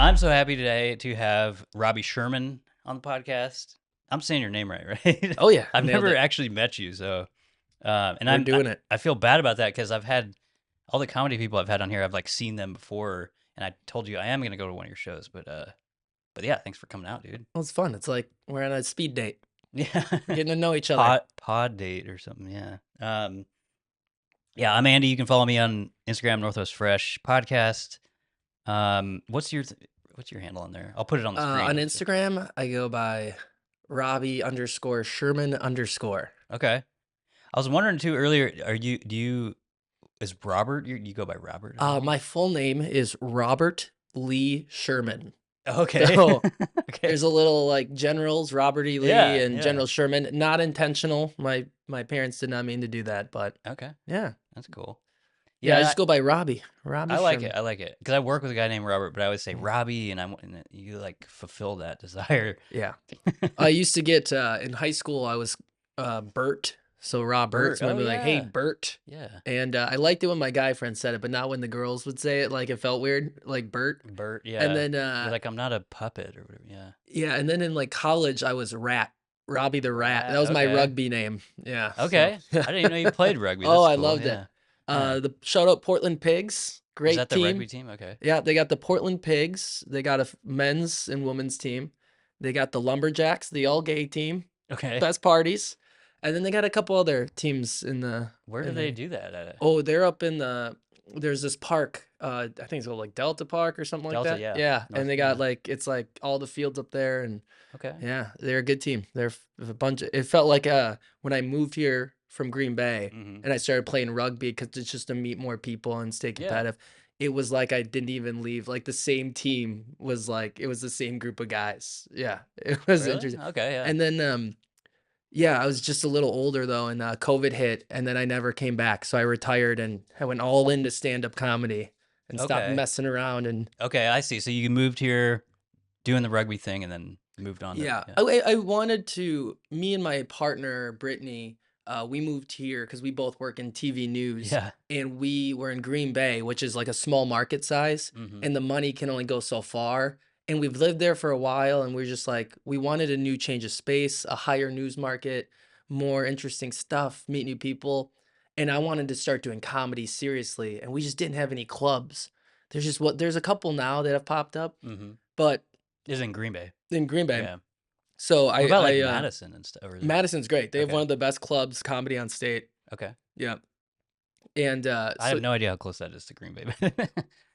I'm so happy today to have Robby Sherman on the podcast. I'm saying your name right? Oh yeah, I've nailed never it. actually met you, so and We're doing it. I feel bad about that because I've had all the comedy people I've had on here. I've like seen them before, and I told you I am gonna go to one of your shows, but yeah, thanks for coming out, dude. Well, it's fun. It's like we're on a speed date, Yeah, getting to know each other. pod date or something. Yeah. Yeah, I'm Andy. You can follow me on Instagram, Northwest Fresh Podcast. What's your handle on there? I'll put it on the screen. On Instagram, I go by Robby_Sherman_. Okay. I was wondering too earlier, is Robert, you go by Robert at all? My full name is Robert Lee Sherman. Okay. So Okay. there's a little like generals, Robert E. Lee Yeah, and yeah. General Sherman. Not intentional. My parents did not mean to do that, but Okay. yeah. That's cool. Yeah, I Yeah, just go by Robby. Robby I like Sherman. it. I like it. Because I work with a guy named Robert, but I always say Mm. Robby, and you like fulfill that desire. Yeah. I used to get in high school, I was Bert. So Robert. Bert. So I'd Oh, be like, hey, yeah. Bert. Yeah. And I liked it when my guy friend said it, but not when the girls would say it. Like it felt weird, like Bert. Bert, yeah. And then You're like, I'm not a puppet or whatever. Yeah. yeah, and then in like college, I was Rat, Robby the Rat. That was my Okay. rugby name. Yeah. so- Okay. I didn't even know you played rugby. Oh, That's I cool. loved Yeah. it. Yeah. The shout out Portland Pigs. Great Is that the team. rugby team? Okay. Yeah, they got the Portland Pigs. They got a men's and women's team. They got the Lumberjacks, the all gay team. Okay. Best parties. And then they got a couple other teams in the. Where do in they the- do that at? Oh, they're up in the. There's this park. I think it's called like Delta Park or something like Delta, that. yeah. Yeah, North- and they got yeah. like it's like all the fields up there, and Okay. yeah, they're a good team. They're a bunch. It felt like when I moved here from Green Bay Mhm. and I started playing rugby because it's just to meet more people and stay Yeah. competitive. It was like I didn't even leave. Like the same team was like it was the same group of guys. Yeah, it was Really? interesting. Okay, yeah. And then yeah, I was just a little older though, and COVID hit, and then I never came back. So I retired and I went all into stand-up comedy and stopped Okay. messing around. And Okay, I see. So you moved here doing the rugby thing and then moved on. yeah, To, I wanted to. Me and my partner Brittany, we moved here because we both work in TV news, yeah. and we were in Green Bay, which is like a small market size, Mhm. and the money can only go so far. And we've lived there for a while, and we're just like, we wanted a new change of space, a higher news market, more interesting stuff, meet new people. And I wanted to start doing comedy seriously, and we just didn't have any clubs. There's a couple now that have popped up, Mhm. but Is in Green Bay. in Green Bay. Yeah. So What about like Madison and stuff? Madison's great. They have Okay. one of the best clubs, comedy on state. Okay. Yeah. And I so have no idea how close that is to Green Bay.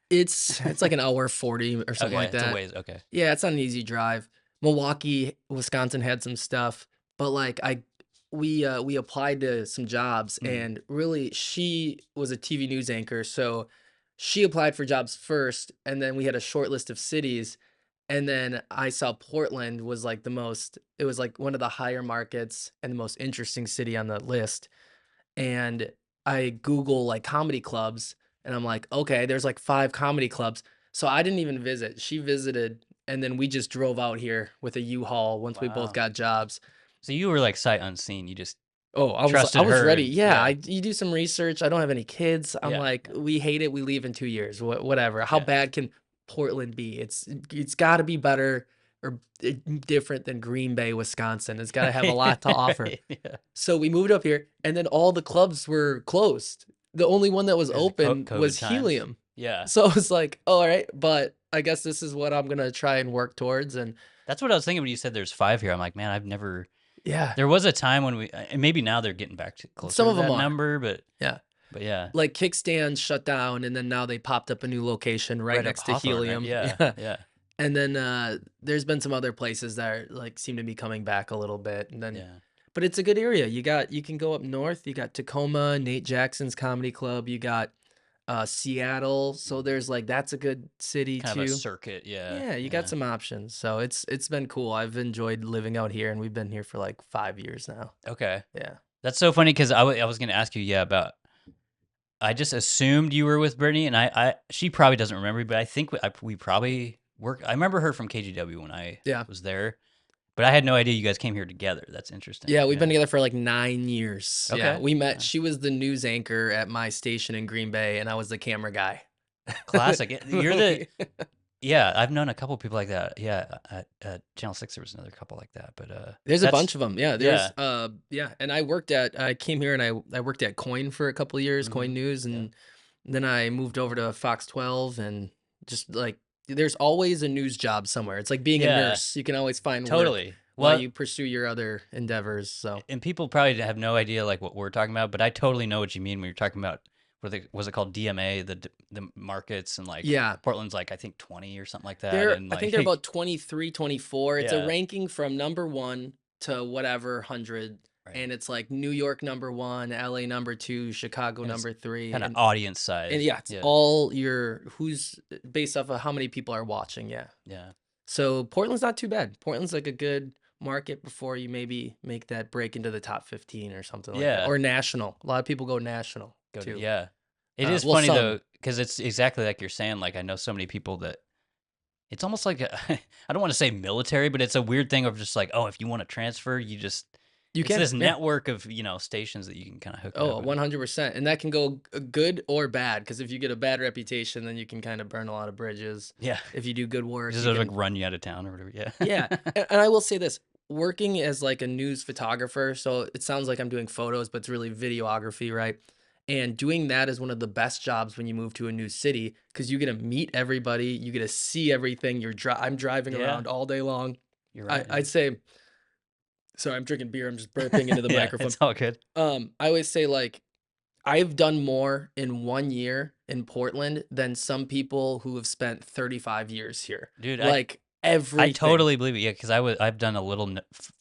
it's like an hour 40 or something Okay, like it's that. a ways. Okay. Yeah, it's not an easy drive. Milwaukee, Wisconsin had some stuff, but like we applied to some jobs, Mhm. and really she was a TV news anchor, so she applied for jobs first, and then we had a short list of cities, and then I saw Portland was like it was like one of the higher markets and the most interesting city on the list. And I Google like comedy clubs, and I'm like, okay, there's like 5 comedy clubs. So I didn't even visit. She visited, and then we just drove out here with a U-Haul once we Wow. both got jobs. So you were like sight unseen. You just Oh, I Trusted was her ready. and- Yeah, yeah. you do some research. I don't have any kids. I'm Yeah, like, yeah. we hate it. We leave in 2 years. Whatever. How Yeah. bad can Portland be? It's got to be better or different than Green Bay, Wisconsin. It's got to have a lot to offer. Yeah. So we moved up here, and then all the clubs were closed. The only one that was It was open COVID was times. Helium. Yeah. So I was like, oh, all right, but I guess this is what I'm gonna try and work towards. And That's what I was thinking when you said there's 5 here. I'm like, man, I've never. yeah, There was a time when and maybe now they're getting back to closer Some to of 'em that are. number, but yeah, yeah. like Kickstand shut down, and then now they popped up a new location right up next to Hawthorne, right? Helium. Yeah. Yeah. And then there's been some other places that are, like seem to be coming back a little bit. And then, Yeah. but it's a good area. You can go up north. You got Tacoma, Nate Jackson's comedy club. You got Seattle. So there's like that's a good city Kind too. of a circuit. Yeah. Yeah, you got some options. So it's been cool. I've enjoyed living out here, and we've been here for like 5 years now. Okay. Yeah. That's so funny because I was going to ask you, about. I just assumed you were with Brittany, and she probably doesn't remember, but I think we probably worked. I remember her from KGW when I Yeah. was there, but I had no idea you guys came here together. That's interesting. Yeah, we've been together for like 9 years. Yeah, Okay. we met. Yeah. She was the news anchor at my station in Green Bay, and I was the camera guy. Classic. You're the Yeah, I've known a couple people like that. Yeah, at Channel 6, there was another couple like that, but, There's a that's bunch of them. Yeah, yeah. yeah, and I came here and I worked at Coin for a couple of years, Coin Mhm. News, Yeah. and then I moved over to Fox 12 and just like there's always a news job somewhere. It's like being a Yeah, nurse. You can always find work totally. while Well, you pursue your other endeavors. So, and people probably have no idea, like, what we're talking about, but I totally know what you mean when you're talking about was it called DMA, the markets, and, like, yeah. Portland's, like, I think 20 or something like that, and, I think they're like about 23, 24. It's a yeah, ranking from number 1 to whatever 100, right. and it's like New York number 1, LA number 2, Chicago And it's number 3, kinda and audience yeah, size. it's Yeah, all your who's based off of how many people are watching, yeah. yeah. So Portland's not too bad. Portland's like a good market before you maybe make that break into the top 15 or something like that. Yeah. Or national. A lot of people go national Go to too. yeah. It is Well, funny some. though, because it's exactly like you're saying, like, I know so many people that it's almost like a I don't wanna say military, but it's a weird thing of just like, oh, if you wanna transfer, you just You it's can, this yeah. network of, stations that you can kinda hook it Oh, up with. 100%. And that can go good or bad because if you get a bad reputation, then you can kind of burn a lot of bridges. Yeah. If you do good work, Just you sort of, like, can. run you out of town or whatever, Yeah. yeah. And I will say this, working as like a news photographer, so it sounds like I'm doing photos, but it's really videography, right? And doing that is one of the best jobs when you move to a new city because you get to meet everybody, you get to see everything. I'm driving Yeah, around all day long. you're right, yeah. I'd say, sorry, I'm drinking beer. I'm just burping into the Yeah, microphone. it's all good. I always say like I've done more in 1 year in Portland than some people who have spent 35 years here. Dude, Like I everything. totally believe it, yeah, because I've done a little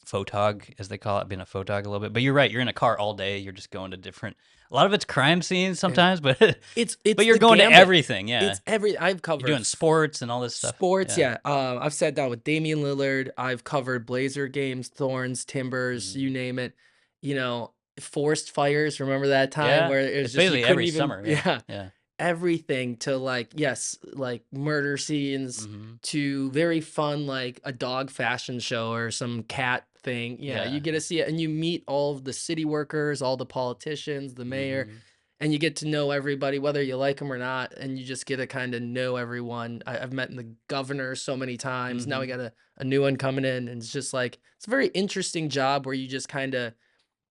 photog, as they call it, been a photog a little bit, but you're right, you're in a car all day, you're just going to different a lot of it's crime scenes Yeah. sometimes, but It's but you're the going to gambit. everything, yeah. I've You're covered doing sports and all this stuff. sports, Yeah. yeah. I've sat down with Damian Lillard. I've covered Blazer games, Thorns, Timbers, Mhm. you name it. You know, forest fires. Remember that time Yeah, where it was it's just you basically couldn't every even summer, yeah, yeah. yeah. Everything to like yes, like murder scenes Mhm. to very fun like a dog fashion show or some cat thing. Yeah, you Yeah. get to see it and you meet all of the city workers, all the politicians, the mayor, Mhm. and you get to know everybody, whether you like them or not, and you just get to kind of know everyone. I've met the governor so many times. Now we Mhm. got a new one coming in, and it's just like it's a very interesting job where you just kind of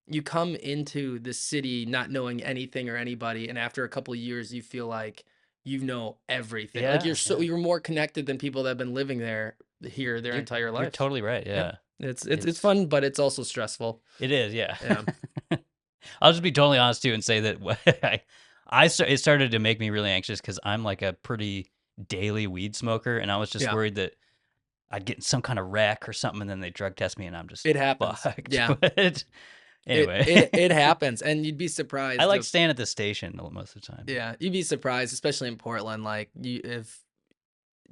you come into the city not knowing anything or anybody, and after a couple of years, you feel like you know everything. Like Yeah, yeah. you're more connected than people that have been living here their You're entire you're lives. totally right, Yeah, yeah. it's It's fun, but it's also stressful. it is, yeah. Yeah, I'll just be totally honest too and say that it started to make me really anxious because 'cause I'm, like, a pretty daily weed smoker, and I was just yeah, worried that I'd get in some kinda wreck or something, and then they drug test me, and I'm just it happens. fucked, Yeah, but anyway. it happens, and you'd be I surprised like of staying at the station most of the time, but yeah, you'd be surprised, especially in Portland, like you if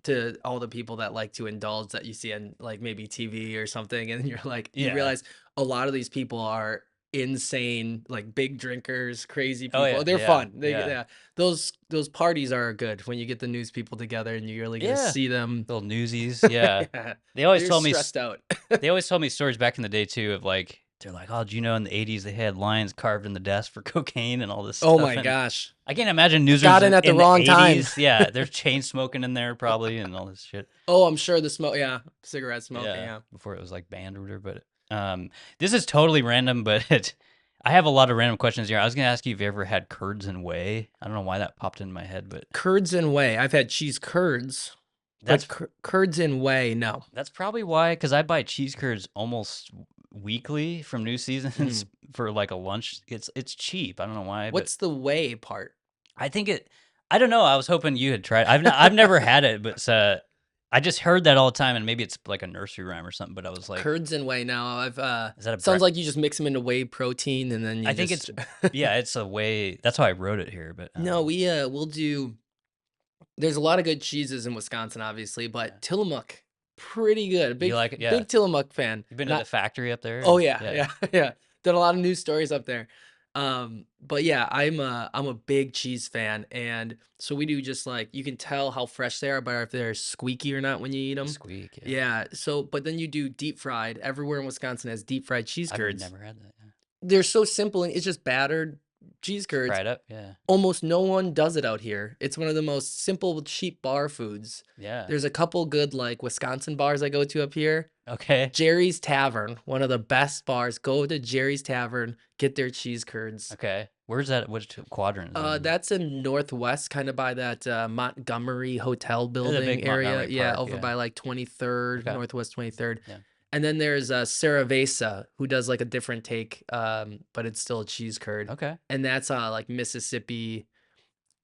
to all the people that like to indulge that you see on like maybe TV or something, and you're like, you yeah. realize a lot of these people are insane, like big drinkers, crazy Oh, people. yeah, They're yeah, fun. yeah. Yeah, those parties are good when you get the news people together and you really get to Yeah. see them. Little newsies, yeah. Yeah, They always they're told me stressed out. They always told me stories back in the day too of like they're like, "Oh, do you know in the '80s they had lions carved in the desk for cocaine and all this Oh stuff?" my And gosh, I can't imagine newsrooms got in at the in the wrong time. '80s. Yeah, there's chain smoking in there probably and all this shit. Oh, I'm sure the smoke. Yeah, cigarette smoking. Yeah, Yeah. before it was like banned or whatever. But this is totally random, but I have a lot of random questions here. I was gonna ask you if you ever had curds and whey. I don't know why that popped in my head, but Curds and whey. I've had cheese curds, but that's curds and whey, no. That's probably why, because I buy cheese curds almost weekly from New Seasons Mm. for like a lunch. It's cheap. I don't know why, but What's the whey part? I think it. I don't know. I was hoping you had tried. I've never had it, but I just heard that all the time, and maybe it's like a nursery rhyme or something. But I was like, Curds and whey. Now I've is that a sounds like you just mix them into whey protein and then I you think it's just yeah, it's a way. That's how I wrote it here. But No, we'll do there's a lot of good cheeses in Wisconsin, obviously, yeah, but Tillamook, pretty good. you like it? Yeah, Big Tillamook fan. you've been to And the factory up there, oh and yeah, yeah, yeah, yeah. Done a lot of news stories up there. But yeah, I'm a big cheese fan, and so we do just like you can tell how fresh they are by if they're squeaky or not when you eat the them. squeak. Yeah, Yeah. So, but then you do deep fried. Everywhere in Wisconsin has deep fried cheese I've curds. never had that. Yeah. They're so simple and it's just battered. cheese Just curds. fry it up. Yeah. Almost no one does it out here. It's one of the most simple, cheap bar foods. Yeah. There's a couple good like Wisconsin bars I go to up here. Okay. Jerry's Tavern, one of the best bars. Go to Jerry's Tavern, get their cheese curds. Okay. Where's that? Which quadrant is that in? That's in Northwest, kind of by that Montgomery Hotel The building big area. Montgomery Yeah, Park. over Yeah. by like 23rd, Okay. Northwest 23rd. Yeah. And then there's Cerveza, who does like a different take, but it's still a cheese curd. Okay. And that's like Mississippi,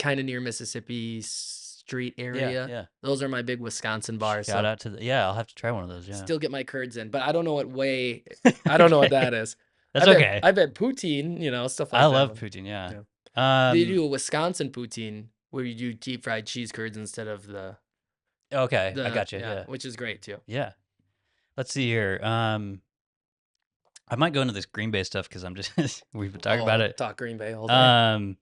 kind of near Mississippi Street Yeah. area. Yeah. Those are my big Wisconsin bars. Shout So out to yeah. I'll have to try one of those. Yeah. still get my curds in, but I don't know what way. I don't know what that is. That's okay. I've had poutine, stuff like I that. love poutine. Yeah. Yeah. They do a Wisconsin poutine where you do deep fried cheese curds instead of the Okay. I got you. yeah, Yeah. which is great too. Yeah. Let's see here. I might go into this Green Bay stuff because I'm just we've been talking about it. Talk Green Bay all day.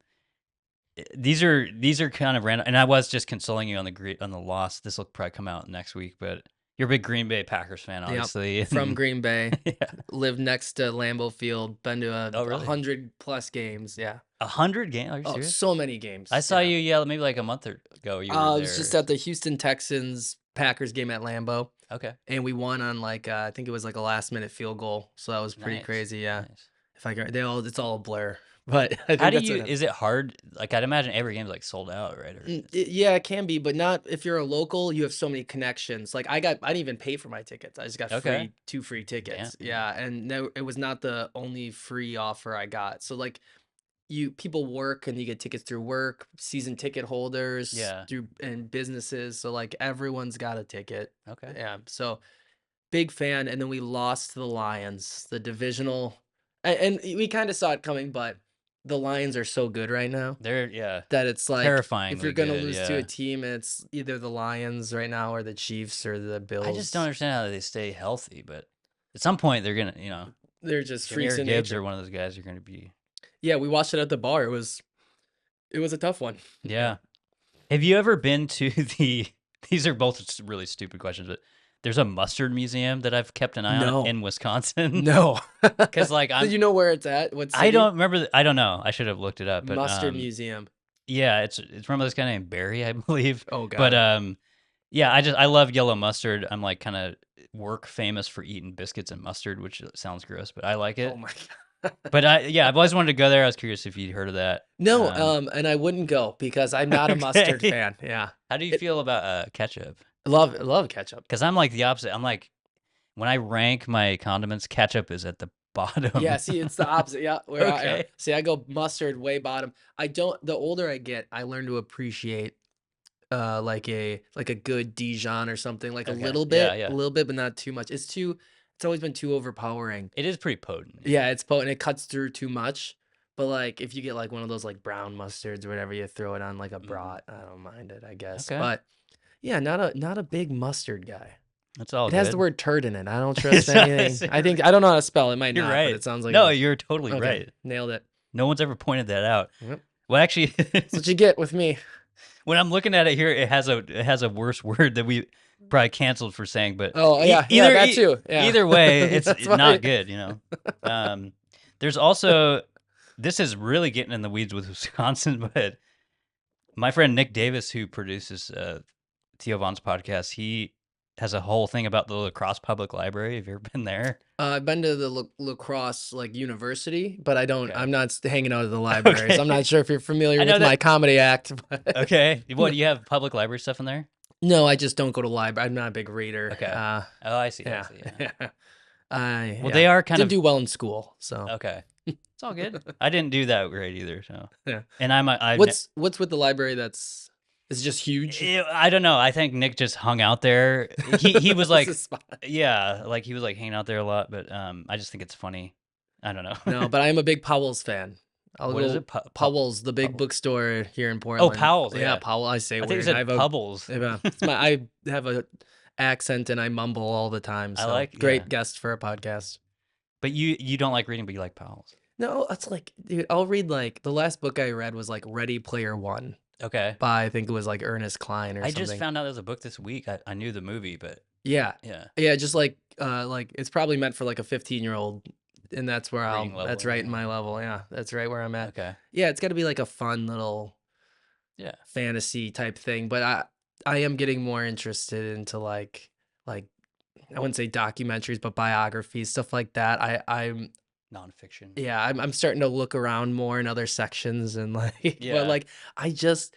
These are kind of random, and I was just consoling you on the loss. This will probably come out next week, but you're a big Green Bay Packers fan, obviously. Yep. From Green Bay, yeah. lived next to Lambeau Field, been to Oh, really? 100+ games. Yeah. 100 games? Are you Oh, serious? so many games. I saw yeah. you yell maybe like a month ago. You were I there. was just at the Houston Texans Packers game at Lambeau, Okay. and we won on like I think it was like a last minute field goal, so that was pretty Nice. crazy. Yeah. Nice. If I can, it's all a blur. But I think How do that's you? what Is it hard? Like I'd imagine every game's like sold out, right? Or, yeah, it can be, but not if you're a local. You have so many connections. Like I didn't even pay for my tickets. I just got Okay. two free tickets. Damn. Yeah, and no, it was not the only free offer I got. So like, people work and you get tickets through work, season ticket holders, Yeah. through and businesses. So like everyone's got a ticket. Okay. Yeah, so big fan. And then we lost to the Lions, the divisional, and we kind of saw it coming, but the Lions are so good right now They're that it's like if terrifyingly you're gonna good, lose to yeah. a team, it's either the Lions right now or the Chiefs or the Bills. I just don't understand how they stay healthy, but at some point they're gonna, They're just freaks Jahmyr in Gibbs nature. or one of those guys are gonna be. Yeah, we watched it at the bar. It was a tough one. Yeah. Have you ever been to the? These are both really stupid questions, but there's a mustard museum that I've kept an eye No. on in Wisconsin. No, Because like do you know where it's at? What city? I don't remember. I don't know. I should have looked it up. But Mustard Museum. yeah, it's from this guy named Barry, I believe. Oh god. But yeah, I love yellow mustard. I'm like kind of work famous for eating biscuits and mustard, which sounds gross, but I like it. Oh my god. But I've always wanted to go there. I was curious if you'd heard of that. No, and I wouldn't go because I'm not a mustard Okay. fan. Yeah, How do you feel about ketchup? love ketchup. Because I'm like the opposite. I'm like, when I rank my condiments, ketchup is at the bottom. Yeah, see, it's the opposite. Yeah, where Okay. see, I go mustard way bottom. I don't. The older I get, I learn to appreciate like a good Dijon or something, like Okay. a little bit, Yeah. but not too much. It's always been too overpowering. It is pretty potent. Yeah, it's potent. It cuts through too much. But like if you get like one of those like brown mustards or whatever, you throw it on like a brat. I don't mind it, I guess. Okay. But yeah, not a big mustard guy. That's all It good. has the word turd in it. I don't trust It's not- anything. I don't know how to spell. It might You're not, right. but it sounds like no, it. you're totally Okay, right. nailed it. No one's ever pointed that out. Yep. Well, actually, That's what you get with me. when I'm looking at it here, it has a worse word that we probably canceled for saying. But Oh yeah, that too. Yeah. Either way, it's That's not fine. good. There's also, this is really getting in the weeds with Wisconsin, but my friend Nick Davis, who produces Theo Vaughn's podcast, he has a whole thing about the La Crosse Public Library. Have you ever been there? I've been to the La Crosse like university, but I don't. Okay. I'm not hanging out at the libraries. Okay. I'm not sure if you're familiar I know with my comedy act. But Okay. What, do you have public library stuff in there? no, I just don't go to library. I'm not a big reader. Okay. Oh, I see. Yeah. I see. Yeah. Well, They are kind didn't of do well in school, so okay. It's all good. I didn't do that great either. So Yeah. And I what's with the library? It's just huge. I don't know. I think Nick just hung out there. He was like, It's a spot. yeah, like he was like hanging out there a lot. But I just think it's funny. I don't know. No, but I am a big Powell's fan. What is it? Powell's, the big Powell. bookstore here in Portland. Powell's, yeah. Powell. I say I think weird. you said I have a Pubbles. Yeah, I have a accent and I mumble all the time. So like- great yeah. guest for a podcast. But you don't like reading, but you like Powell's. No, it's like, dude, I'll read like the last book I read was like Ready Player One Okay. by I think it was like Ernest Cline or I something. just found out there's a book this week. I knew the movie, but Yeah, yeah. yeah, just like it's probably meant for like a 15-year-old. and that's where reading level that's or right in anything my like level. Yeah, that's right where I'm that? at. Okay. Yeah, it's got to be like a fun little Yeah. fantasy type thing, but I am getting more interested into like I wouldn't say documentaries, but biographies, stuff like that. I'm Nonfiction. yeah, I'm starting to look around more in other sections and like, but Yeah. like I just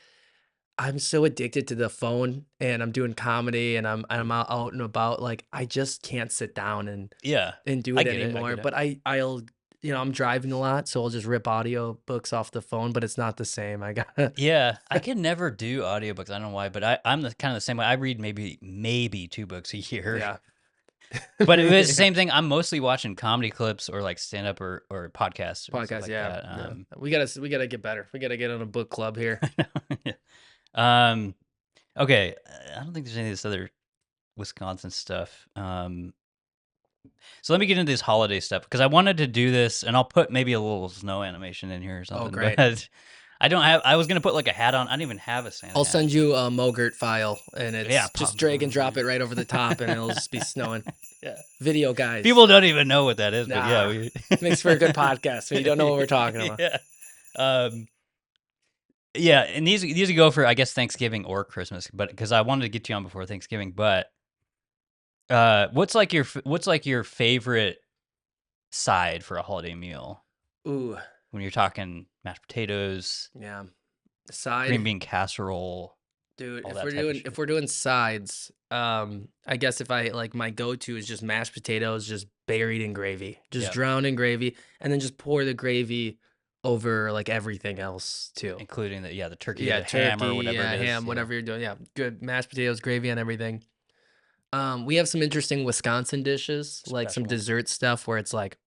I'm so addicted to the phone and I'm doing comedy and I'm out and about. Like I just can't sit down Yeah. and do I it get it. I anymore. get it. But I'll I'm driving a lot, so I'll just rip audio books off the phone, but it's not the same. I got Yeah, I can never do audiobooks. I don't know why, but I'm the kind of the same way. I read maybe 2 books a year. yeah. But it was the Yeah. same thing. I'm mostly watching comedy clips or like stand up or podcasts and stuff Podcast, like yeah. that. Yeah. We gotta get better. We gotta get on a book club here. Yeah. Um, okay. I don't think there's any of this other Wisconsin stuff. So let me get into this holiday stuff because I wanted to do this, and I'll put maybe a little snow animation in here or Oh, something. great. But I don't have. I was gonna put like a hat on. I don't even have a Santa I'll hat. send you a Mogurt file and Yeah. it's just drag and drop it right over the top and it'll just be snowing. Yeah. Video guys. People don't even know what that is, but yeah, Nah. we Makes for a good podcast when you don't know what we're talking about. Yeah. Um, yeah, and these would go for I guess Thanksgiving or Christmas, but because I wanted to get you on before Thanksgiving, but what's like your favorite side for a holiday meal Ooh, when you're talking mashed potatoes, yeah. green Side. bean casserole, Dude, all if that we're type of doing shit? sides, I guess if I like my go-to is just mashed potatoes just buried in gravy. Just Yeah, drown in gravy and then just pour the gravy over like everything else too. including the turkey or Yeah, the ham or turkey, whatever it yeah, is. ham, Yeah, whatever you're doing. Yeah, good mashed potatoes, gravy on everything. We have some interesting Wisconsin dishes, like some special ones. dessert stuff where it's like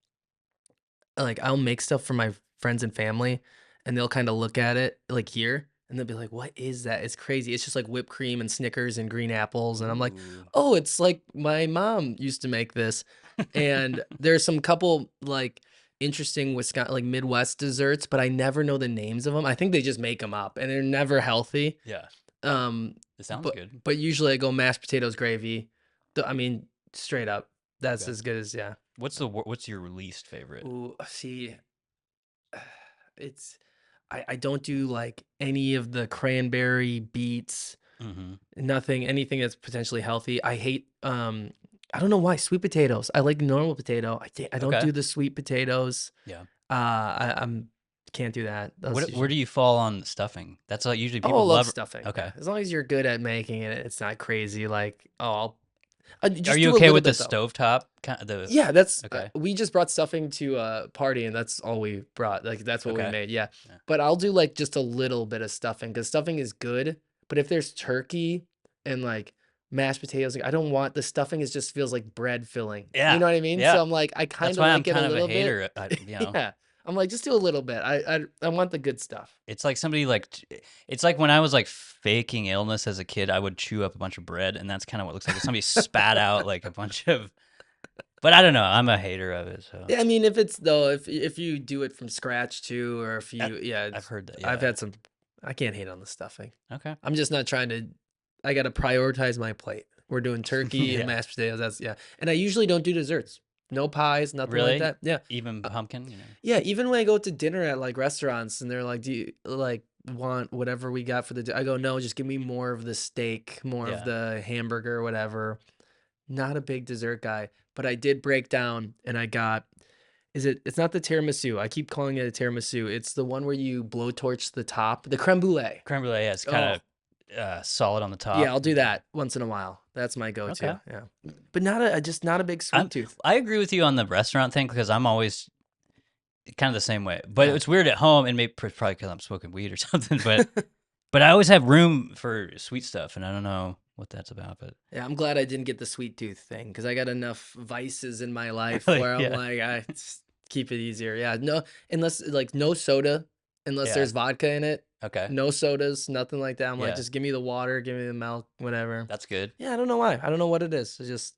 I'll make stuff for my friends and family and they'll kind of look at it like here and they'll be like, "What is that?" It's crazy. It's just like whipped cream and Snickers and green apples and I'm like, Ooh. "Oh, it's like my mom used to make this." And there's some couple like interesting Wisconsin like Midwest desserts, but I never know the names of them. I think they just make them up and they're never healthy. Yeah, Um, it sounds but good. usually I go mashed potatoes, gravy. I mean, straight up. That's Okay. as good as yeah. What's your least favorite? Ooh, see, it's I don't do like any of the cranberry beets, Mm-hmm. nothing, anything that's potentially healthy. I hate I don't know why sweet potatoes. I like normal potato. I don't Okay. do the sweet potatoes. Yeah. I'm can't do that. Those Where usually do you fall on stuffing? That's like usually Oh, I people love love. stuffing. Okay. Yeah. As long as you're good at making it, it's not crazy. Like, oh, Are just you do a okay little with the bit though. stovetop? Kind of the Yeah, that's okay. we just brought stuffing to a party and that's all we brought. Like that's what we Okay. made. Yeah. Yeah. But I'll do like just a little bit of stuffing cuz stuffing is good, but if there's turkey and like mashed potatoes, like, I don't want the stuffing is just feels like bread filling. You Yeah. know what I mean? Yeah. So I'm like I That's kind of why I'm like it a kind of a little bit. hater. Yeah. I'm like just do a little bit. I want the good stuff. It's like somebody like it's like when I was like faking illness as a kid, I would chew up a bunch of bread, and that's kind of what it looks like. Somebody spat out like a bunch of. But I don't know. I'm a hater of it, so Yeah, I mean if it's though if you do it from scratch too or if that, you yeah, I've heard that. I've Yeah. had some I can't hate on the stuffing. Okay. I'm just not trying to I gotta prioritize my plate. We're doing turkey and Yeah. mashed potatoes, that's yeah. And I usually don't do desserts. No pies, nothing like Really? that. Yeah. Even Uh, pumpkin? yeah, even when I go to dinner at, like, restaurants and they're like, "Do you, like, want whatever we got for the I go, "No, just give me more of the steak, more of Yeah. the hamburger, whatever." Not a big dessert guy, but I did break down and I got it's not the tiramisu, I keep calling it a tiramisu, it's the one where you blowtorch the top, the crème brûlée. Creme brulee, yeah, it's Oh. kind of solid on the Yeah, top. I'll do that once in a while. That's my Okay. go-to, yeah. But not a just not a big I'm sweet tooth. I agree with you on the restaurant thing because I'm always kind of the same way. But Yeah. it's weird at home, and maybe probably because I'm smoking weed or something. But I always have room for sweet stuff, and I don't know what that's about. But Yeah, I'm glad I didn't get the sweet tooth thing because I got enough vices in my life really, where I'm yeah, like, I just keep it easier. Yeah, no, unless like no soda, unless yeah, there's vodka in it. okay, No sodas, nothing like that. I'm like, yeah, just give me the water, give me the milk, whatever. that's good. Yeah, I don't know why. I don't know what it is. It's just,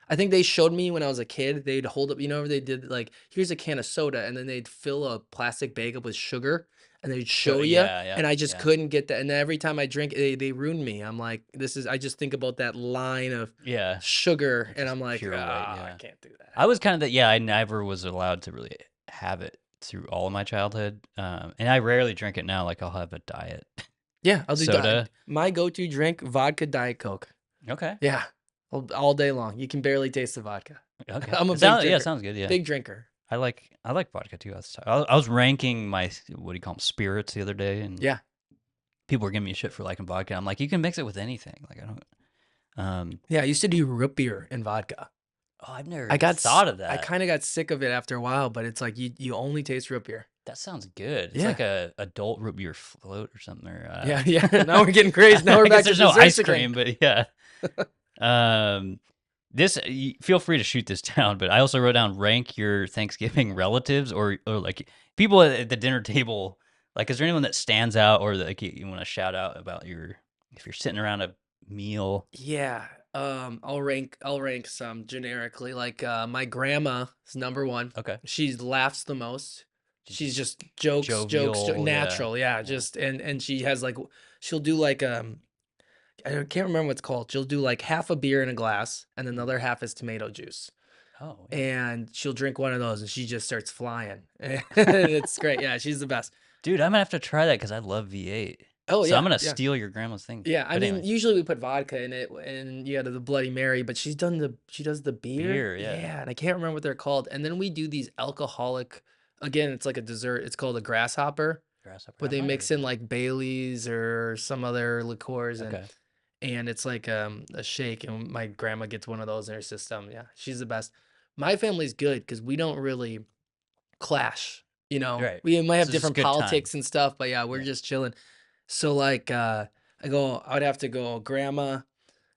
I think they showed me when I was a kid. They'd hold up, they did like, here's a can of soda, and then they'd fill a plastic bag up with sugar, and they'd Show, show you, yeah, yeah, and I just yeah, couldn't get that. And every time I drink, they ruin me. I'm like, I just think about that line of yeah. sugar, and Just I'm like, pure white, ah, I yeah. can't do that. I was kind of that. Yeah, I never was allowed to really have it through all of my childhood, and I rarely drink it now. Like I'll have a diet Yeah, I'll do soda. my go-to drink, vodka Diet Coke. Okay, Yeah, all day long. You can barely taste the vodka. okay. I'm a It big sounds, yeah, it drinker. sounds good. Yeah, Big drinker. I like vodka too. I was ranking my, what do you call them, spirits the other day, and Yeah. people were giving me shit for liking vodka. I'm like, you can mix it with anything. Like I don't. Yeah, I used to do root beer and vodka. Oh, I've never I even got s thought of I that. kinda got sick of it after a while, but it's like you only taste root beer. That sounds good. It's Yeah. like a adult root beer float or something. Or Yeah, yeah. Now we're getting crazy. Now we're I guess back to there's no desserts ice again. cream, but yeah. Feel free to shoot this down, but I also wrote down rank your Thanksgiving relatives or like people at the dinner table. Like, is there anyone that stands out or that like you want to shout out about if you're sitting around a meal? Yeah, I'll rank some generically, like, my grandma is number 1. Okay. She laughs the most. Just She's just jokes, jovial, yeah, natural, yeah, yeah. just and she has, like she'll do, like, can't remember what it's called. She'll do, like, half a beer in a glass, and then the Mhm. other half is tomato juice, Oh yeah, and she'll drink one of those, and she just starts flying, and it's great, yeah, she's the best. dude, I'm gonna have to try that because I love V8. Oh, So I'm yeah, gonna yeah. steal your grandma's thing. Yeah, I But mean, anyway, usually we put vodka in it and you got the Bloody Mary, but she does the beer. beer, yeah, Yeah, and I can't remember what they're called. And then we do these alcoholic, again, it's like a dessert. It's called a grasshopper, grasshopper. but I they might have mix heard in that. like Baileys or some other liqueurs Okay. and it's like a shake and my grandma gets one of those in her system. Yeah, she's the best. My family's good because we don't really clash, you know. Right. We might have So it's just a different good time. politics and stuff, but yeah, we're Yeah. just chilling. So like I would have to go grandma.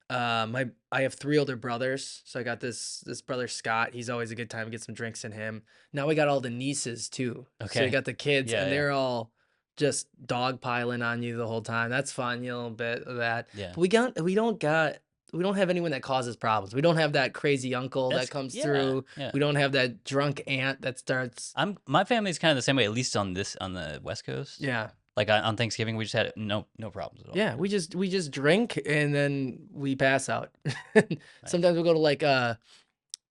I have 3 older brothers, so I got this brother Scott. He's always a good time to get some drinks in him. Now we got all the nieces too. So you Okay. got the kids Yeah, and yeah, they're all just dog piling on you the whole time. That's fun, you know, a little bit of that. yeah. But we don't have anyone that causes problems. We don't have that crazy uncle that comes Yeah, through. yeah. We don't have that drunk aunt that starts My family's kind of the same way, at least on the West Coast. yeah. Like on Thanksgiving, we just had no problems at all. Yeah, we just drink and then we pass out. Nice. Sometimes we go to like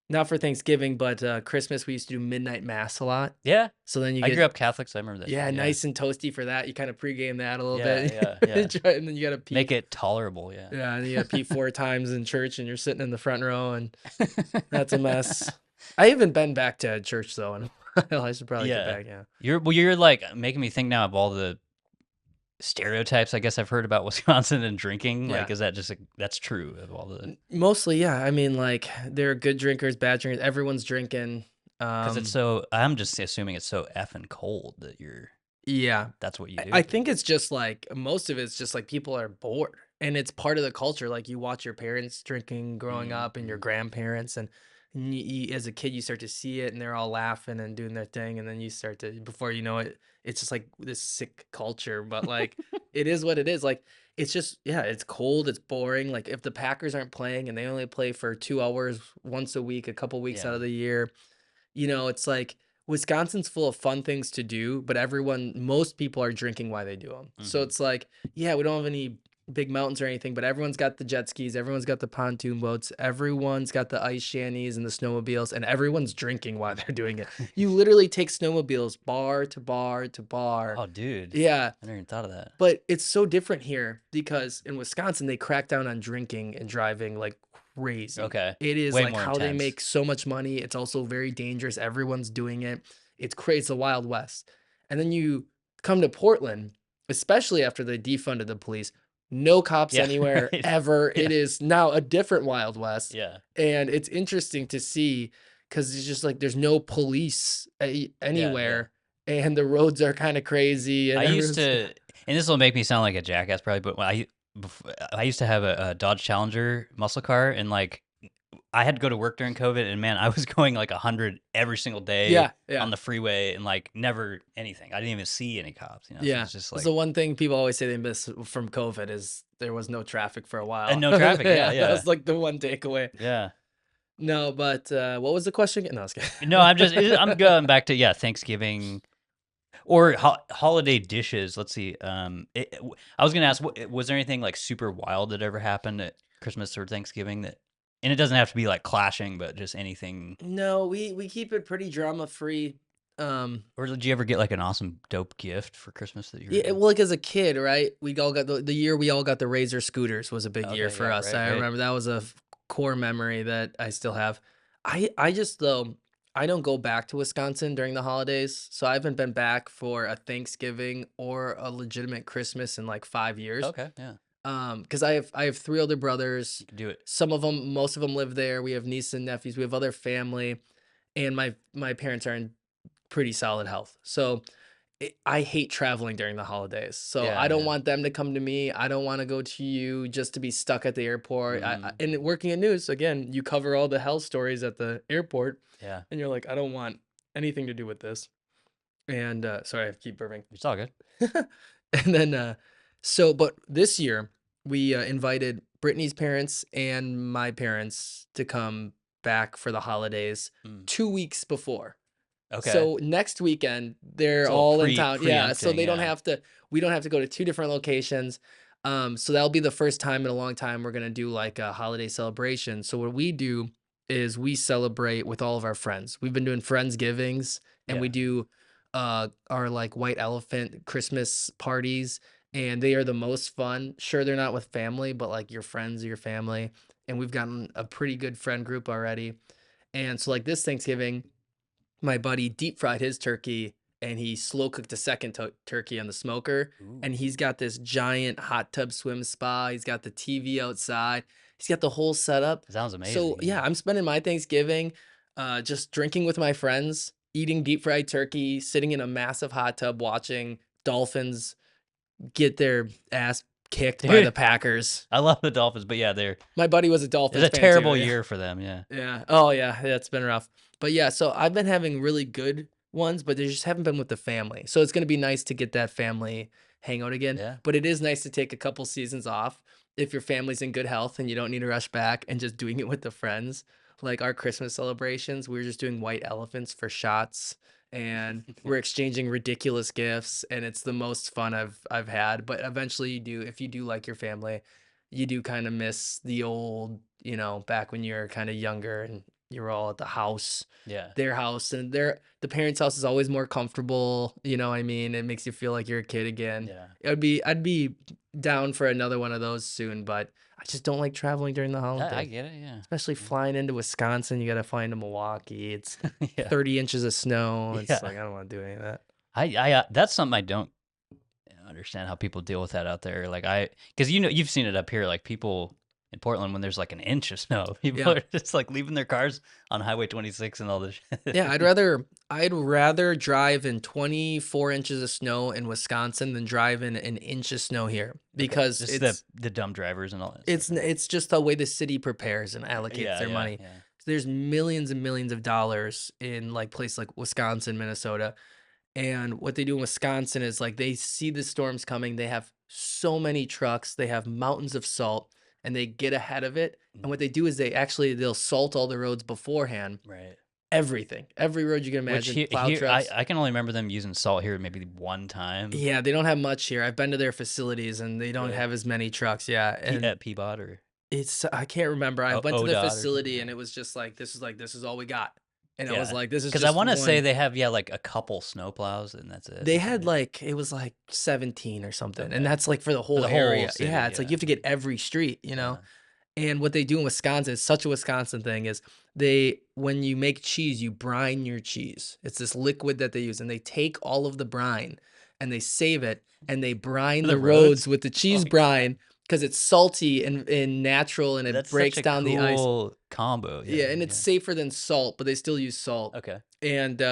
not for Thanksgiving, but Christmas we used to do midnight mass a lot. Yeah, So then you I grew get up Catholic, so I remember that yeah, shit. Yeah, nice and toasty for that. You kind of pregame that a little yeah, bit. yeah, yeah. And then you gotta pee. Make it tolerable. Yeah. Yeah, and you gotta pee 4 times in church and you're sitting in the front row and that's a mess. I haven't been back to church though, and I should probably get Yeah. back, yeah. You're like making me think now of all the stereotypes I guess I've heard about Wisconsin and drinking. Yeah. Like, is that just that's true of all the Mostly, yeah. I mean, like, there are good drinkers, bad drinkers. Everyone's drinking. because it's so. I'm just assuming it's so effing cold that Yeah. that's what you do. I think it's just like most of it's just like people are bored and it's part of the culture. Like you watch your parents drinking growing up and your Mhm. grandparents and as a kid you start to see it and they're all laughing and doing their thing and then you start to before you know it it's just like this sick culture but like it is what it is like it's just yeah it's cold it's boring like if the Packers aren't playing and they only play for 2 hours once a week a couple weeks out Yeah. of the year you know, it's like Wisconsin's full of fun things to do, but most people are drinking while they do them. So Hmm. it's like, yeah, we don't have any big mountains or anything, but everyone's got the jet skis, everyone's got the pontoon boats, everyone's got the ice shanties and the snowmobiles, and everyone's drinking while they're doing it. You literally take snowmobiles bar to bar to bar. Oh, dude, Yeah, I never even thought of that. but it's so different here because in Wisconsin, they crack down on drinking and driving like crazy. Okay, It is way like more how they intense. make so much money. It's also very dangerous. Everyone's doing it. It's crazy. It's the Wild West. And then you come to Portland, especially after they defunded the police, no cops Yeah, anywhere right. ever. Yeah, It is now a different Wild West. yeah, And it's interesting to see because it's just like there's no police yeah, yeah. anywhere and the roads are kind of crazy and I used everyone's to, and this will make me sound like a jackass probably, but I used to have a Dodge Challenger muscle car, and like I had to go to work during COVID, and man, I was going like 100 every single day yeah, yeah. on the freeway, and like never anything. I didn't even see any cops, you know. So Yeah. it's just That's like the one thing people always say they miss from COVID is there was no traffic for a and while. no traffic. Yeah, Yeah, that yeah, was like the one takeaway. yeah. No, but what was the question again? No, I was kidding. No, I'm going back to yeah Thanksgiving. Or holiday dishes. Let's see. I was gonna ask, was there anything like super wild that ever happened at Christmas or Thanksgiving that? And it doesn't have to be like clashing, but just anything. No, we keep it pretty drama free. Or did you ever get like an awesome dope gift for Christmas that you Yeah, remember? well, like as a kid, right? We all got the year we all got the Razor scooters was a big year Okay, for yeah, us. right, I right. remember that was a core memory that I still have. I just though I don't go back to Wisconsin during the holidays, so I haven't been back for a Thanksgiving or a legitimate Christmas in like 5 years. Okay, yeah, Because I have three older brothers. you can do it. Some of them, most of them live there. We have nieces and nephews. We have other family, and my parents are in pretty solid health. So I hate traveling during the holidays. So I Yeah, don't yeah. want them to come to me. I don't want to go to you just to be stuck at the airport. Mm, And working in news, again, you cover all the hell stories at the airport, yeah, and you're like, I don't want anything to do with this. And sorry, I keep burping. it's all good. And then, but this year we invited Brittany's parents and my parents to come back for the holidays Mm, 2 weeks before. okay, So next weekend they're it's a little all in town. Yeah, so preempting. they don't Yeah, have to. We don't have to go to two different locations. So that'll be the first time in a long time we're gonna do like a holiday celebration. So what we do is we celebrate with all of our friends. We've been doing friendsgivings, and yeah, we do our like white elephant Christmas parties, and they are the most fun. Sure, they're not with family, but like your friends or your family. And we've gotten a pretty good friend group already. And so like this Thanksgiving, my buddy deep fried his turkey, and he slow cooked a second turkey on the smoker. ooh, And he's got this giant hot tub swim spa. He's got the TV outside. He's got the whole setup. sounds So amazing. Yeah, yeah, I'm spending my Thanksgiving just drinking with my friends, eating deep fried turkey, sitting in a massive hot tub, watching dolphins get their ass kicked by the dude, Packers. I love the Dolphins, but yeah, My buddy was a it's Dolphins a fan too. terrible Yeah. year for them. Yeah, Yeah. Oh, yeah. It's been rough. But yeah, so I've been having really good ones, but they just haven't been with the family. So it's going to be nice to get that family hangout again. yeah, But it is nice to take a couple seasons off if your family's in good health and you don't need to rush back and just doing it with the friends. Like our Christmas celebrations, we were just doing white elephants for shots, and we're exchanging ridiculous gifts, and it's the most fun I've had. But eventually you do, if you do like your family, you do kind of miss the old, back when you're kind of younger and you're all at the house, yeah, their house, and the parents' house is always more comfortable. You know what I mean? It makes you feel like you're a kid again. yeah. I'd be down for another one of those soon, but I just don't like traveling during the I holiday, get it. Yeah, especially flying into Wisconsin. You got to fly into Milwaukee. It's yeah, 30 inches of snow. It's yeah. like I don't want to do any of that. That's something I don't understand how people deal with that out there. Like because you've seen it up here. Like people in Portland when there's like an inch of snow, people Yeah. are just like leaving their cars on Highway 26 and all this. Yeah, I'd rather drive in 24 inches of snow in Wisconsin than drive in an inch of snow here, Okay, because just the dumb drivers and all that stuff. it's just the way the city prepares and allocates Yeah, their yeah, money. yeah. There's millions and millions of dollars in like places like Wisconsin, Minnesota, and what they do in Wisconsin is like they see the storms coming. They have so many trucks, they have mountains of salt, and they get ahead of it. And Mm, what they do is they'll salt all the roads beforehand. right. Everything, every road you can Which imagine, plow here trucks. I can only remember them using salt here maybe one time. Yeah, they don't have much here. I've been to their facilities and they don't Really? have as many trucks. Yeah, and At Peabod or I can't remember. I went to the ODOT or something. facility Yeah. and it was just like this is all we got. And I was Yeah. like, this is Because I just want to say one. they have like a couple snowplows and that's it They or had something. like it was like 17 or something. And Okay. that's like for the For whole the whole area. Yeah, city. it's like Yeah. you have to get every street. Yeah. And what they do in Wisconsin is such a Wisconsin thing is when you make cheese, you brine your cheese. It's this liquid that they use, and they take all of the brine and they save it, and they brine The the roads. roads with the Oh cheese my god. brine because it's salty and natural, and it That's such breaks a down the ice. cool combo. Yeah, Yeah. and it's Yeah. safer than salt, but they still use salt. Okay. And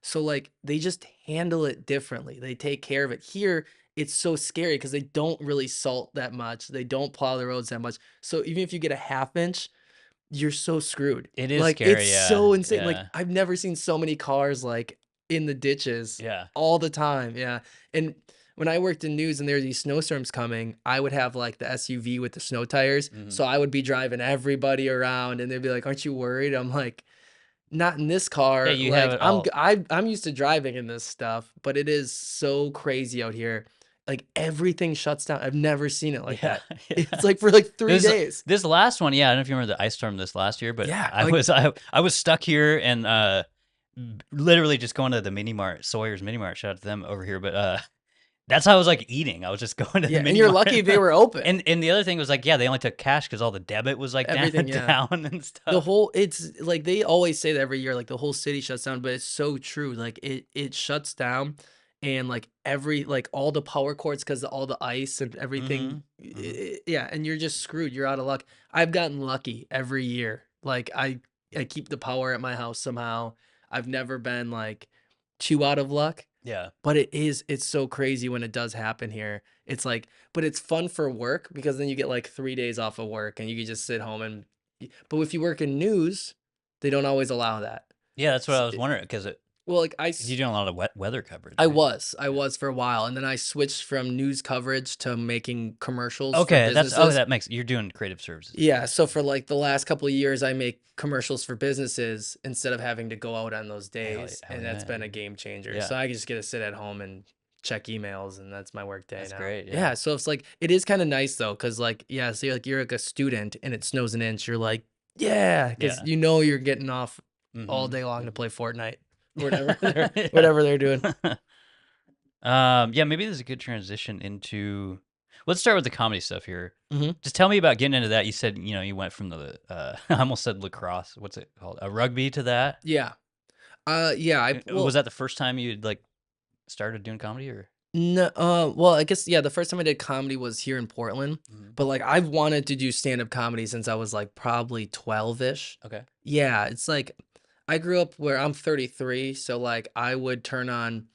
so like they just handle it differently. They take care of it. Here, it's so scary because they don't really salt that much. They don't plow the roads that much. So even if you get a half inch, you're so screwed. It is Like it's scary. Yeah. so insane. Like Yeah. I've never seen so many cars like in the ditches Yeah. all the time. Yeah. And when I worked in news and there were these snowstorms coming, I would have like the SUV with the snow tires. Mhm. So I would be driving everybody around and they'd be like, "Aren't you worried?" I'm like, not in this Yeah, car. you have Like it all. I'm used to driving in this stuff, but it is so crazy out here. Like everything shuts down. I've never seen it like Yeah, that. yeah. It's like for like 3 This days. this last one, yeah, I don't know if you remember the ice storm this last year, but Yeah, I like was I was stuck here and literally just going to the mini mart, Sawyer's mini mart. Shout out to them over here, but that's how I was like eating. I was just going to the yeah, and mini you're mart. lucky they were open. And the other thing was like, yeah, they only took cash because all the debit was like down Everything, yeah. down and The stuff. whole it's like they always say that every year, like the whole city shuts down, but it's so true. Like it shuts down and like like all the power cords because of all the ice and everything. Mm-hmm. Mm-hmm. Yeah, and you're just screwed. You're out of luck. I've gotten lucky every year. Like I keep the power at my house somehow. I've never been like too out of luck. Yeah. But it's so crazy when it does happen here. It's like but it's fun for work because then you get like 3 days off of work and you can just sit home and but if you work in news, they don't always allow that. Yeah, that's what S I was it wondering because well, like, you're doing a lot of weather coverage, I right? was. I Yeah. was for a while, and then I switched from news coverage to making commercials for Okay, businesses. that makes you're doing creative services. Yeah, Okay. so for, like, the last couple of years, I make commercials for businesses instead of having to go out on those days, Hell and that's yeah, been a dude. game changer. Yeah, So I just get to sit at home and check emails, and that's my work day that's now. great. Yeah, Yeah, so it's like it is kinda nice though, cause like, yeah, so you're like a student and it snows an inch, you're like, "Yeah," because yeah. you know you're getting off all Mm-hmm. day long to Mm-hmm. play Fortnite or whatever they're Yeah. whatever they're doing. Yeah, maybe this is a good transition into. Let's start with the comedy stuff here. Mhm. Just tell me about getting into that. You said you went from the I almost said lacrosse. What's it called? A rugby to that. Yeah. Yeah, Was that the first time you'd like started doing comedy or? no, well, I guess yeah, the first time I did comedy was here in Portland, Mhm. but like I've wanted to do stand-up comedy since I was like probably 12-ish. Okay. Yeah, it's like I grew up where I'm 33, so like I would turn on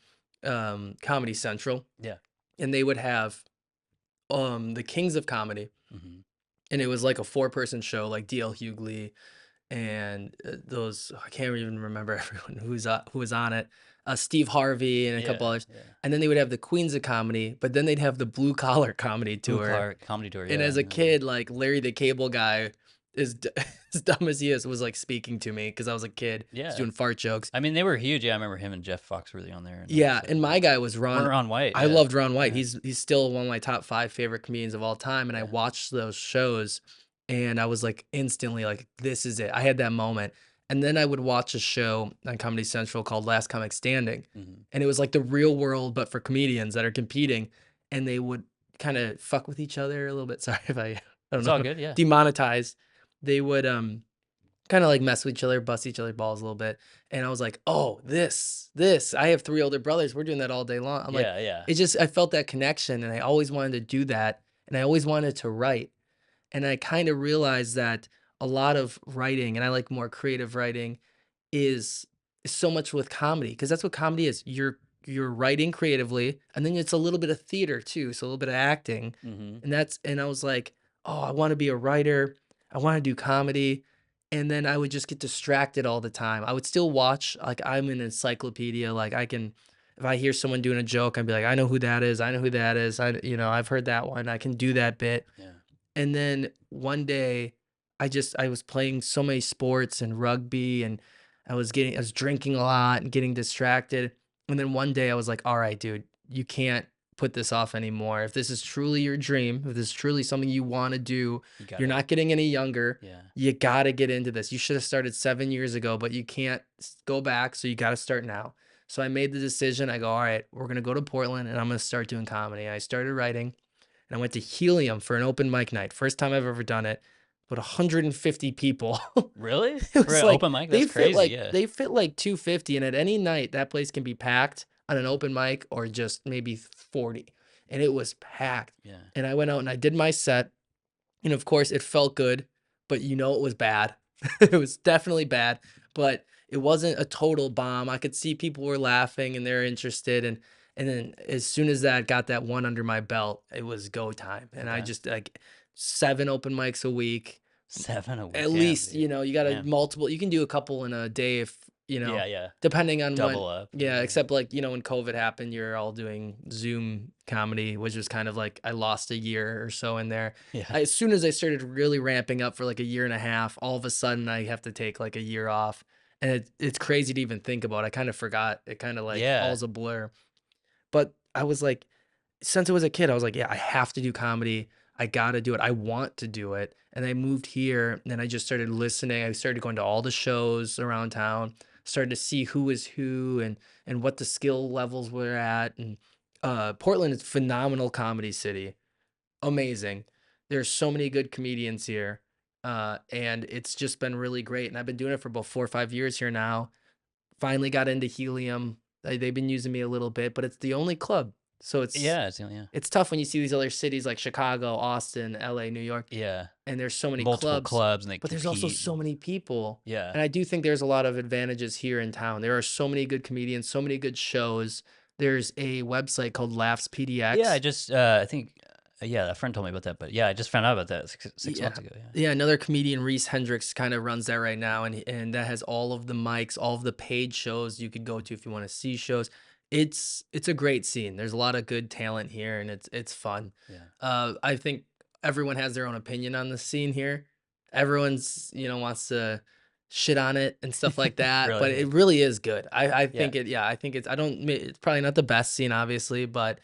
Comedy Central Yeah. and they would have the Kings of Comedy Hmm. and it was like a four-person show like DL Hughley and those I can't even remember everyone who was on it. Steve Harvey and a couple Yeah. others. Yeah. And then they would have the Queens of Comedy, but then they'd have the Blue Collar Comedy Blue Tour. collar comedy tour. And Yeah. as a Yeah. kid, like Larry the Cable Guy, as dumb as he is, was like speaking to me because I was a kid. He's Yeah. doing fart jokes. I mean, they were huge. Yeah, I remember him and Jeff Foxworthy on there and all that Yeah, stuff. and Yeah. my guy was Ron. Ron White. I Yeah. loved Ron White. Yeah. He's still one of my top 5 favorite comedians of all time, and I Yeah. watched those shows, and I was, like, instantly like, "This is it." I had that moment, and then I would watch a show on Comedy Central called Last Comic Standing, Hmm. and it was like the real world, but for comedians that are competing, and they would kinda fuck with each other a little bit. Sorry if I don't It's all know, good. Yeah. demonetized. They would, kinda, like, mess with each other, bust each other balls a little bit, and I was like, "Oh, this." I have 3 older brothers, we're doing that all day long. I'm like Yeah. Yeah. it just I felt that connection, and I always wanted to do that, and I always wanted to write, and I kinda realized that a lot of writing, and I like more creative writing, is so much with comedy because that's what comedy is. You're writing creatively, and then it's a little bit of theater too, so a little bit of acting, Hmm. and I was like, "Oh, I wanna be a writer. I wanna do comedy," and then I would just get distracted all the time. I would still watch, like, I'm an encyclopedia, like, I can if I hear someone doing a joke, I'd be like, "I know who that is. I know who that is. I've heard that one. I can do that bit." Yeah. And then one day, I was playing so many sports and rugby, and I was drinking a lot and getting distracted. And then one day I was like, "All right, dude, you can't put this off anymore. If this is truly your dream, if this is truly something you want to do, You you're gotta. not getting any younger. Yeah. You got to get into this. You should have started 7 years ago, but you can't go back. So you got to start now." So I made the decision. I go, "All right, we're going to go to Portland and I'm going to start doing comedy." I started writing and I went to Helium for an open mic night. First time I've ever done it, but 150 people. Really? It For was an like open mic? That's crazy. Yeah. they fit like 250, and at any night that place can be packed on an open mic or just maybe 40. And it was packed. Yeah. And I went out and I did my set, and of course it felt good, but it was bad. It was definitely bad, but it wasn't a total bomb. I could see people were laughing and they're interested and then as soon as that got that one under my belt, it was go time. And I Okay. just like 7 open mics a week. 7 a week. At Damn, least, dude. you got to Damn. multiple you can do a couple in a day if, Yeah. Yeah. depending on when Double up. yeah, Yeah. except like, when COVID happened, you're all doing Zoom comedy, which was kind of like I lost a year or so in there. Yeah. As soon as I started really ramping up for like a year and a half, all of a sudden I have to take like a year off. and it's crazy to even think about. I kind of forgot. It kind of like Yeah. all's a blur. But I was like, since I was a kid, I was like, yeah, I have to do comedy. I gotta do it. I want to do it. And I moved here, and then I just started listening. I started going to all the shows around town, started to see who was who and what the skill levels were at. And Portland is a phenomenal comedy city. Amazing. There's so many good comedians here. And it's just been really great. And I've been doing it for about 4 or 5 years here now. Finally got into Helium. They've been using me a little bit, but it's the only club. So Yeah, yeah. it's tough when you see these other cities like Chicago, Austin, LA, New York, Yeah. and there's so many Multiple clubs, clubs and they but there's also compete. so many people. Yeah. And I do think there's a lot of advantages here in town. There are so many good comedians, so many good shows. There's a website called Laughs Yeah, I PDX. just I think yeah, a friend told me about that, but yeah, I just found out about that 6 Yeah. months ago. Yeah. Yeah, another comedian, Reese Hendricks, kind of runs that right now, and that has all of the mics, all of the paid shows you could go to if you want to see shows. It's a great scene. There's a lot of good talent here, and it's fun. Yeah. I think everyone has their own opinion on the scene here. Everyone's wants to shit on it and stuff like that, but Really? Yeah. it really is good. I Yeah. think it. Yeah, I think it's. I don't. It's probably not the best scene, obviously, but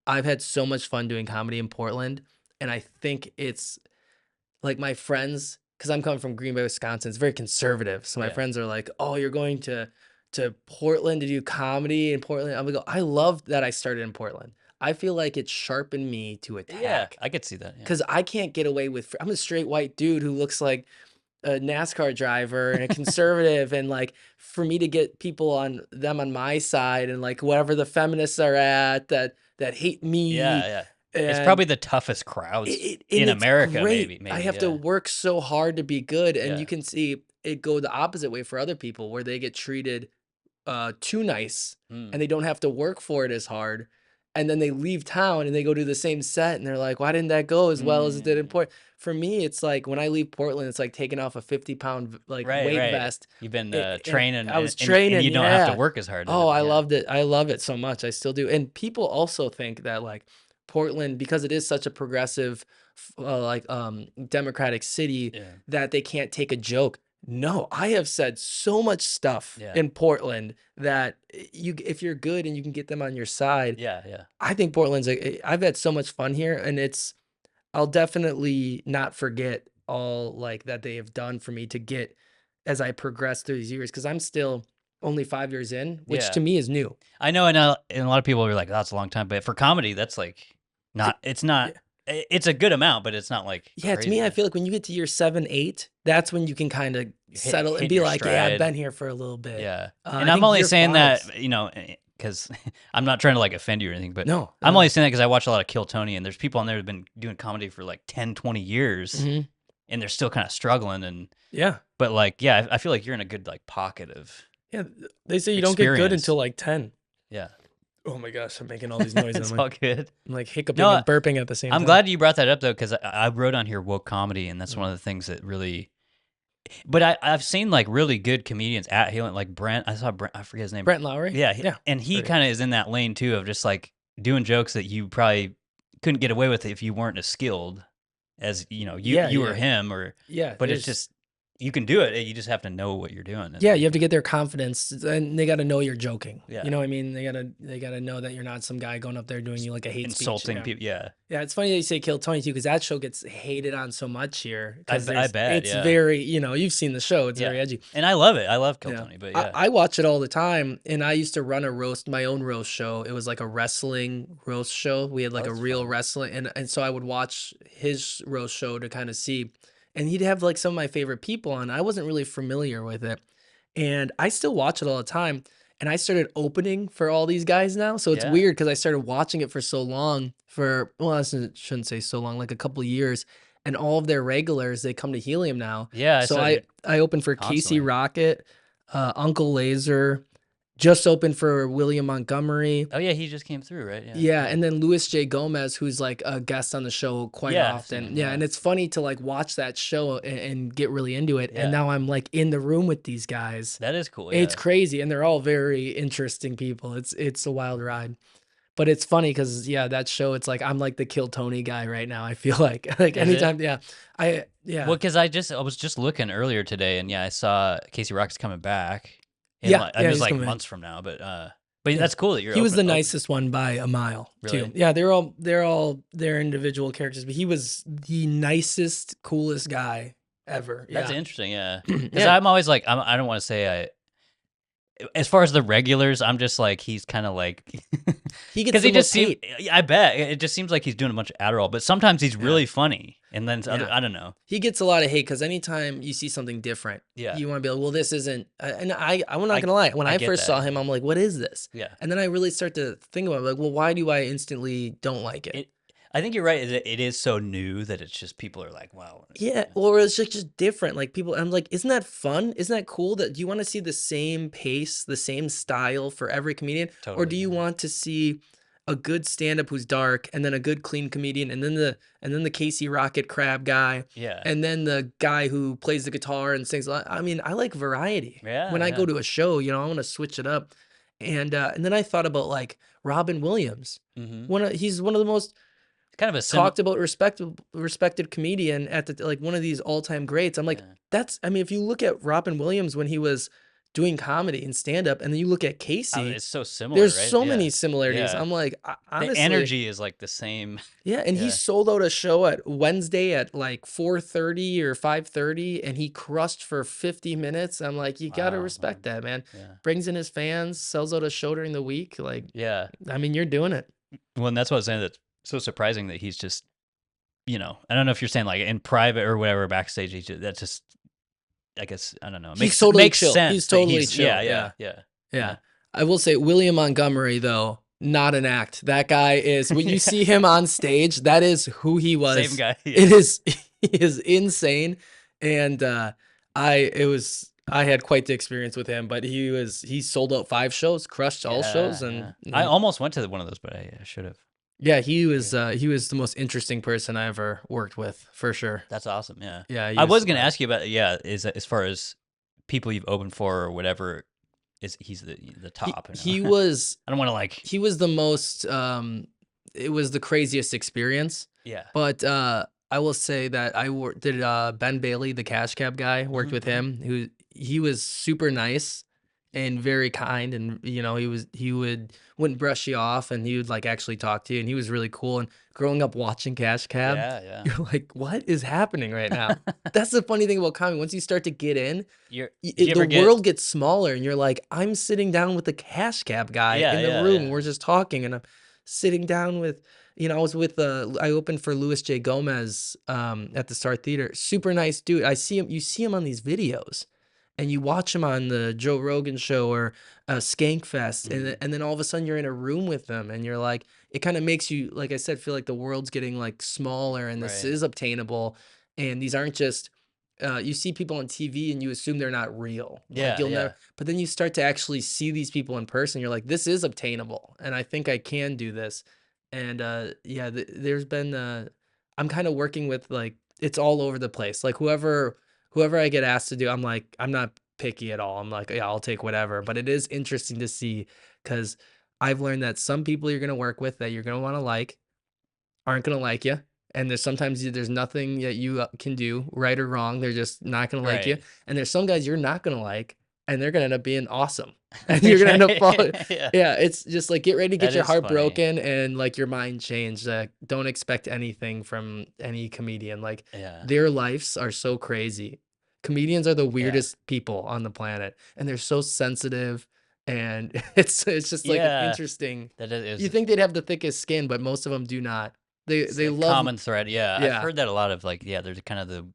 I've had so much fun doing comedy in Portland, and I think it's like my friends, because I'm coming from Green Bay, Wisconsin, it's very conservative. So my Yeah. friends are like, "Oh, you're going to Portland to do comedy in Portland." I'm gonna go, I love that I started in Portland. I feel like it sharpened me to Yeah, attack I could see that. Yeah. because I can't get away with. I'm a straight white dude who looks like a NASCAR driver and a conservative, and like for me to get people on my side and like whatever the feminists are at that hate Yeah, me yeah. It's and probably the toughest crowds and in it's America, great. I maybe. have to Yeah. work so hard to be good, and you Yeah. can see it go the opposite way for other people where they get treated too nice Mm. and they don't have to work for it as hard. And then they leave town and they go do the same set and they're like, why didn't that go as well as it did in Mm. Portland? For me, it's like when I leave Portland, it's like taking off a 50-pound like Right, weight right. vest. You've been And training I was and training, you don't have to yeah. work as hard Oh, then. I Yeah. loved it. I love it so much. I still do. And people also think that like Portland, because it is such a progressive, democratic city, Yeah. that they can't take a joke. No, I have said so much stuff Yeah. in Portland that if you're good and you can get them on your side, Yeah, yeah. I think Portland's I've had so much fun here, and I'll definitely not forget all like that they have done for me to get as I progress through these years because I'm still only 5 years in, which Yeah. to me is new. I know, and a lot of people are like, "Oh, that's a long time," but for comedy, that's like It- not. It's not. yeah, It's a good amount, but it's not like yeah, to me, crazy. I Yeah. feel like when you get to year 7, 8, that's when you can kind of settle and Hit be your like, yeah, I've stride. been here for a little bit. Yeah, and I I'm think only year saying 5's that because I'm not trying to like offend you or anything, but no, I'm no. only saying that because I watch a lot of Kill Tony, and there's people on there who've been doing comedy for like 10, 20 years, Mhm. and they're still kind of struggling. Yeah. But like, yeah, I feel like you're in a good like pocket of Yeah, they say you don't get good experience. until like 10. Yeah, Oh my gosh, I'm making all these noises. it's all good. I'm like hiccuping No, and burping at the same I'm time. glad you brought that up though, because I wrote on here woke comedy, and that's Mm. one of the things that really. But I've seen like really good comedians at Halen, like Brent. I saw Brent. I forget his name. Brent Lowry? Yeah, Yeah. and he Great. kind of is in that lane too of just like doing jokes that you probably couldn't get away with if you weren't as skilled as Yeah, you or yeah. him or. Yeah, But it's there's just you can do it. You just have to know what you're doing. yeah, you have to get their confidence, and they gotta know you're joking. Yeah. You know what I mean? They gotta know that you're not some guy going up there doing you like a hate speech. Insulting Yeah. people. Yeah, Yeah, it's funny that you say Kill Tony too, because that show gets hated on so much here. Because I bet. it's Yeah, very, you've seen the show. It's yeah, very edgy. and I love it. I love Kill Yeah. Tony. But I, yeah, I watch it all the time, and I used to run my own roast show. It was like a wrestling roast show. We had like a that's real fun. wrestling, and so I would watch his roast show to kind of see, and he'd have like some of my favorite people on. I wasn't really familiar with it, and I still watch it all the time. And I started opening for all these guys now, so it's Yeah. weird because I started watching it for so long. Shouldn't say so long, like a couple years, and all of their regulars they come to Helium now. Yeah. So So I opened for Casey constantly. Rocket, Uncle Laser, just opened for William Montgomery. Oh yeah, he just came through, right? Yeah. Yeah, and then Louis J. Gomez, who's like a guest on the show quite Yeah, I've seen often. him, Yeah, yeah. and it's funny to like watch that show and get really into it. Yeah. And now I'm like in the room with these guys. That is cool. It's Yeah. crazy, and they're all very interesting people. It's a wild ride. But it's funny because yeah, that show, it's like I'm like the Kill Tony guy right now. I feel like like Is it? anytime, yeah, Well, yeah, because I was just looking earlier today, and yeah, I saw Casey Rock's coming back in yeah, like it yeah. was He's like coming back. months from now, but Yeah. that's cool that you're He was the open. nicest one by a mile too. Really, Yeah, they're all their individual characters, but he was the nicest, coolest guy ever. that's Yeah. interesting. Yeah, because Yeah. I'm always like I don't want to say as far as the regulars, I'm just like he's kind of like He gets because the he just most seems. hate. I bet it just seems like he's doing a bunch of Adderall, but sometimes he's Yeah. really funny, and then other Yeah. I don't know. He gets a lot of hate because anytime you see something different, Yeah, you want to be like, well, this isn't. And I'm not I gonna lie. When I I get first that. saw him, I'm like, what is this? Yeah. And then I really start to think about it, like, well, why do I instantly don't like it? It, I think you're right. It is so new that it's just people are like, wow. Yeah, or it's just different. Like people, I'm like, isn't that fun? Isn't that cool? That do you want to see the same pace, the same style for every comedian, or do Totally. you Yeah. want to see a good stand-up who's dark, and then a good clean comedian, and then the Casey Rocket Crab guy, Yeah. and then the guy who plays the guitar and sings? I mean, I like variety. Yeah. When I Yeah. go to a show, I want to switch it up, and then I thought about like Robin Williams. Mm-hmm. He's one of the most Kind of a talked about respected comedian at the like one of these all-time greats. I'm like, Yeah. I mean, if you look at Robin Williams when he was doing comedy and stand-up, and then you look at Casey, It's so similar, there's right? so Yeah. many similarities. Yeah. I'm like, The honestly, energy is like the same. yeah. And he Yeah. sold out a show at Wednesday at like 4:30 or 5:30, and he crushed for 50 minutes. I'm like, you gotta Wow. respect that, man. Yeah. Brings in his fans, sells out a show during the week. Like, Yeah. I mean, you're doing it. Well, and that's what I was saying. That's so surprising that he's just, I don't know if you're saying like in private or whatever backstage. That's just, I guess, I don't know. He's totally Makes chill. He's sense that totally chill. yeah, yeah, Yeah. yeah, Yeah. yeah. I will say William Montgomery, though, not an act. That guy is, when you Yeah. see him on stage, that is who he Same was. guy. Yeah. It is, he is insane. And I had quite the experience with him, but he sold out 5 shows, crushed all shows. Yeah, yeah. I almost went to one of those, but I should have. Yeah, he was the most interesting person I ever worked with, for sure. That's awesome. Yeah. Yeah, he I was was, going to ask you about, is as far as people you've opened for or whatever, he's the top. he was, I don't want to like, he was the most, it was the craziest experience. yeah. But I will say that did Ben Bailey, the cash cab guy, worked with Mhm. him. He was super nice and very kind, and he wouldn't brush you off, and he would like actually talk to you, and he was really cool. And growing up watching Cash Cab, Yeah, yeah. you're like, what is happening right now? That's the funny thing about comedy. Once you start to get in, Did you ever the get, world gets smaller, and you're like, I'm sitting down with the cash cab guy yeah, in the yeah, room, and yeah. we're just talking, and I'm sitting down with, I was with, I opened for Louis J. Gomez at the Star Theater. Super nice dude. You see him on these videos, and you watch him on the Joe Rogan show or Skankfest, Mhm. and then all of a sudden you're in a room with them, and you're like, it kind of makes you, like I said, feel like the world's getting like smaller, and this Right. is obtainable, and these aren't just you see people on TV and you assume they're not real. Like Yeah, you'll never, yeah. but then you start to actually see these people in person. You're like, this is obtainable, and I think I can do this. And yeah, there's been I'm kind of working with like it's all over the place. Like whoever I get asked to do, I'm like I'm not picky at all. I'm like yeah, I'll take whatever. But it is interesting to see because I've learned that some people you're gonna work with that you're gonna want to like aren't gonna like you. And there's nothing that you can do, right or wrong. They're just not gonna like you. Right. And there's some guys you're not gonna like, and they're gonna end up being awesome. And you're gonna end up falling. Yeah. Yeah, it's just like get ready to get That your is heart funny. broken and like your mind changed. Don't expect anything from any comedian. Like Yeah. their lives are so crazy. Comedians are the Yeah. weirdest people on the planet, and they're so sensitive. And it's just like an Yeah. interesting. That You is think they'd have the thickest skin, but most of them do not. it's They a love, common thread. Yeah. I've yeah, heard that a lot of like, yeah, there's kind of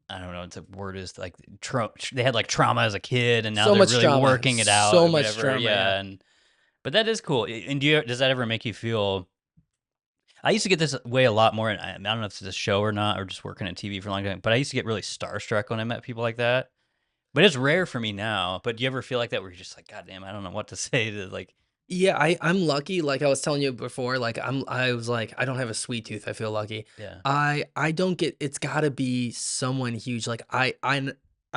I don't know what the word is, like they had like trauma as a kid and now so they're much really trauma, working it out so or much whatever. trauma, yeah. Yeah. But that is cool. And does that ever make you feel, I used to get this way a lot more, and I don't know if it's a show or not, or just working at TV for a long time, but I used to get really starstruck when I met people like that. But it's rare for me now. But do you ever feel like that where you're just like, God damn, I don't know what to say to like, Yeah, I'm lucky, like I was telling you before, like I was like, I don't have a sweet tooth, I feel lucky. yeah. I don't get, it's gotta be someone huge, like I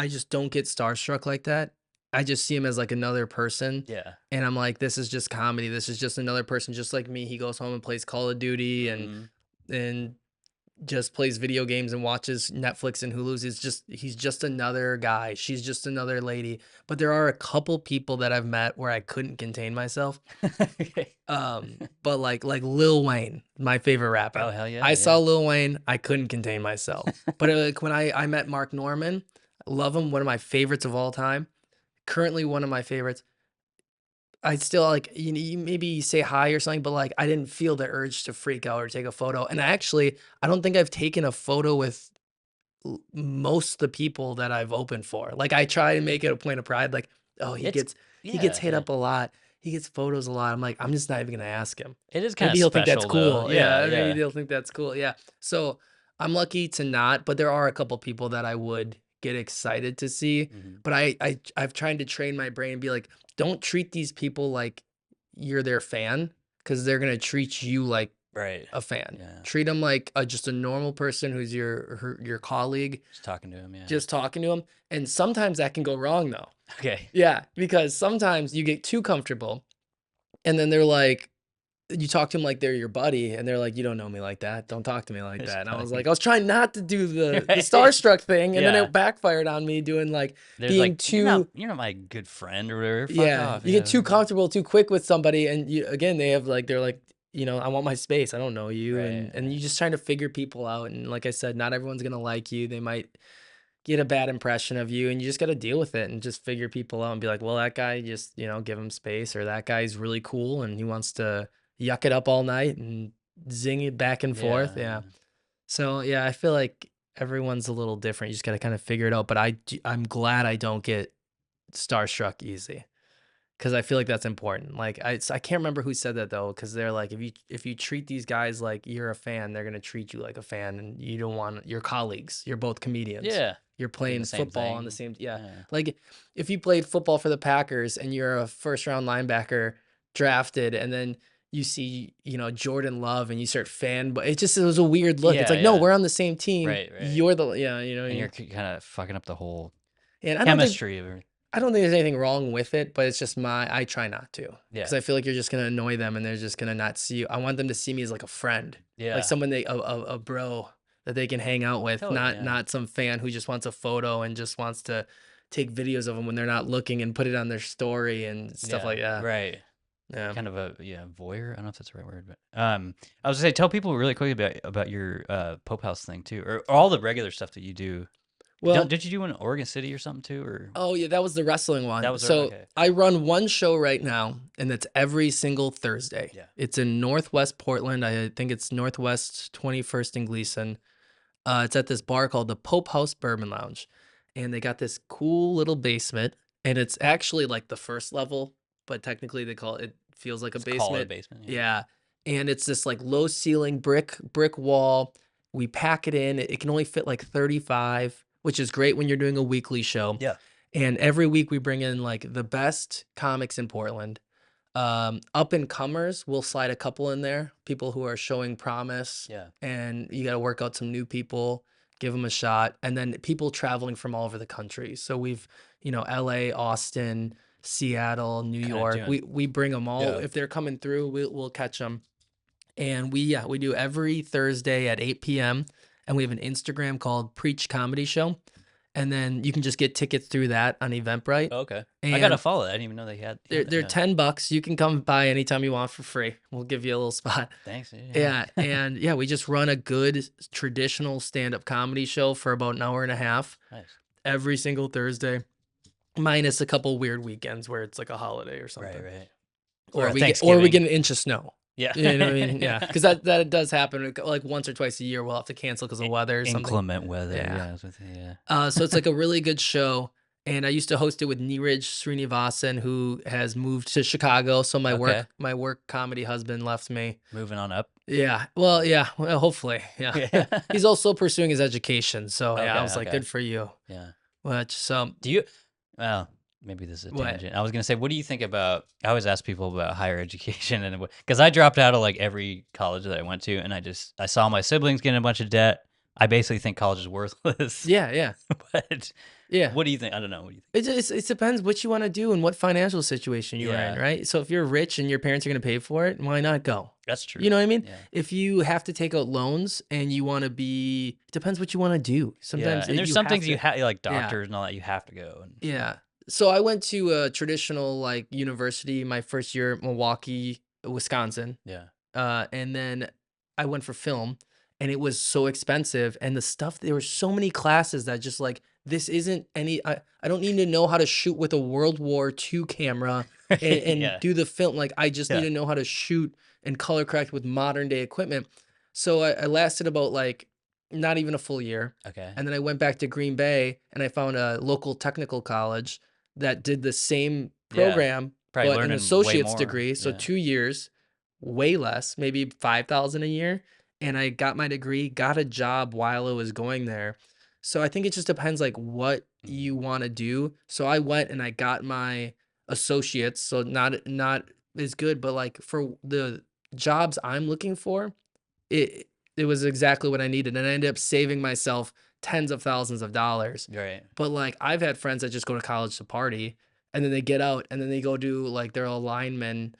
just don't get starstruck like that. I just see him as like another person. Yeah. And I'm like, this is just comedy. This is just another person just like me. He goes home and plays Call of Duty Mhm. and just plays video games and watches Netflix and Hulu's. He's just another guy. She's just another lady. But there are a couple people that I've met where I couldn't contain myself. Okay. But like Lil Wayne, my favorite rapper. Oh, hell yeah, I saw yeah. Lil Wayne, I couldn't contain myself. But like when I met Mark Norman, I love him, one of my favorites of all time. Currently one of my favorites. I still like maybe you say hi or something, but like I didn't feel the urge to freak out or take a photo. And I don't think I've taken a photo with most of the people that I've opened for. Like I try to make it a point of pride. Like, oh, It's he gets yeah, hit yeah. up a lot. He gets photos a lot. I'm like, I'm just not even gonna ask him. It is kinda Maybe he'll think that's special, though. cool. Yeah, Yeah, maybe yeah. he'll think that's cool. Yeah. So I'm lucky to not, but there are a couple people that I would get excited to see. Mhm. But I've tried to train my brain and be like, don't treat these people like you're their fan because they're gonna treat you like Right. a fan. Yeah. Treat them like just a normal person who's your colleague, Just talking to him, yeah. just talking to them. And sometimes that can go wrong though. Okay. Yeah, because sometimes you get too comfortable and then they're like, you talk to them like they're your buddy, and they're like, "You don't know me like that. Don't talk to me like It's that." And I was funny. like, I was trying not to do the Right. starstruck thing, and then Yeah. it backfired on me doing like There's being like, too you're not my good friend or whatever. Fuck yeah, off." you get Yeah. too comfortable too quick with somebody, and you again they have like they're like, I want my space. I don't know you, Right, and you just trying to figure people out. And like I said, not everyone's gonna like you. They might get a bad impression of you, and you just got to deal with it and just figure people out and be like, well, that guy just give him space, or that guy's really cool and he wants to yuck it up all night and zing it back and forth. yeah, Yeah. yeah. So yeah, I feel like everyone's a little different. You just got to kind of figure it out. But I'm glad I don't get starstruck easy. Cause I feel like that's important. Like I can't remember who said that though. Cause they're like, if you treat these guys like you're a fan, they're gonna treat you like a fan, and you don't want your colleagues. You're both comedians. Yeah. You're Doing playing the same football on the thing. same. Yeah, Yeah. like if you played football for the Packers and you're a first round linebacker drafted, and then you see Jordan Love and you start fan, but it was a weird look. It's Yeah, like no, yeah. we're on the same team. Right, right. You're the yeah, you know what I And you're mean? kinda fucking up the whole And chemistry of it. I don't think there's anything wrong with it, but it's just I try not to because Yeah. I feel like you're just gonna annoy them and they're just gonna not see you. I want them to see me as like a friend, like Yeah. someone a bro that they can hang out with, Totally, yeah. not some fan who just wants a photo and just wants to take videos of them when they're not looking and put it on their story and stuff Yeah. like that. Right. Yeah. Kind of a voyeur. I don't know if that's the right word, but I was gonna say tell people really quickly about your Pope House thing too, or all the regular stuff that you do. Well, Did you do in Oregon City or something too, or oh yeah, that was the wrestling that one. was So okay? I run one show right now, and that's every single Thursday. Yeah. It's in Northwest Portland. I think it's Northwest 21st and Gleason. It's at this bar called the Pope House Bourbon Lounge, and they got this cool little basement, and it's actually like the first level, but technically it feels like a Let's call it a basement. basement. Yeah. Yeah, and it's this like low ceiling brick wall. We pack it in. It can only fit like 35, which is great when you're doing a weekly show. Yeah. And every week we bring in like the best comics in Portland. Up and comers, we'll slide a couple in there, people who are showing promise, Yeah. and you got to work out some new people, give them a shot, and then people traveling from all over the country. So we've, LA, Austin, Seattle, New Kind of York. doing. We bring them all. Yeah. If they're coming through, we'll catch them. And we do every Thursday at 8 p.m. And we have an Instagram called Preach Comedy Show. And then you can just get tickets through that on Eventbrite. Okay. I gotta And follow that. I didn't even know they had. they're That, they're yeah. $10. You can come by anytime you want for free. We'll give you a little spot. Thanks. Yeah. Yeah, and yeah, we just run a good traditional stand-up comedy show for about an hour and a half Nice. every single Thursday, minus a couple weird weekends where it's like a holiday or something. Right. Right. Or Or we get Thanksgiving. an inch of snow. Yeah. You know what I mean? Yeah, because that does happen. Like once or twice a year, we'll have to cancel because of weather or something. Inclement weather. Yeah. Yeah. I was with you, yeah. So it's like a really good show. And I used to host it with Neeraj Srinivasan, who has moved to Chicago. So Okay. my work comedy husband left me. Moving on up. Yeah. Well, yeah. Well, hopefully. Yeah. Yeah. He's also pursuing his education. So yeah, I Okay, was like, okay. good for you. Yeah. Which so Do you? Well, maybe this is a What? tangent. I was gonna say, what do you think about? I always ask people about higher education and because I dropped out of like every college that I went to, and I saw my siblings getting a bunch of debt. I basically think college is worthless. Yeah, yeah, But yeah. what do you think? I don't know. What do you think? It depends what you want to do and what financial situation you are in, Yeah, right? So if you're rich and your parents are going to pay for it, why not go? that's true. You know what I mean? Yeah. If you have to take out loans and you want to be, it depends what you want to do. Yeah, Sometimes and there's you some have things you to, have, like yeah, doctors and all that, you have to go. And yeah. So I went to a traditional like university my first year at Milwaukee, Wisconsin. yeah, And then I went for film and it was so expensive. And the stuff, there were so many classes that just like, this isn't any, I don't need to know how to shoot with a World War II camera and yeah, do the film. Like, I just need yeah. to know how to shoot and color correct with modern day equipment. So I lasted about like not even a full year. Okay. And then I went back to Green Bay and I found a local technical college that did the same Yeah, program, probably but an learning way associate's more. degree. So Yeah. 2 years, way less, maybe 5,000 a year. And I got my degree, got a job while I was going there. So I think it just depends like what Mhm. you want to do. So I went and I got my associates. So not as good, but like for the jobs I'm looking for, it it was exactly what I needed. And I ended up saving myself tens of thousands of dollars. Right. But like I've had friends that just go to college to party and then they get out and then they go do like their linemen,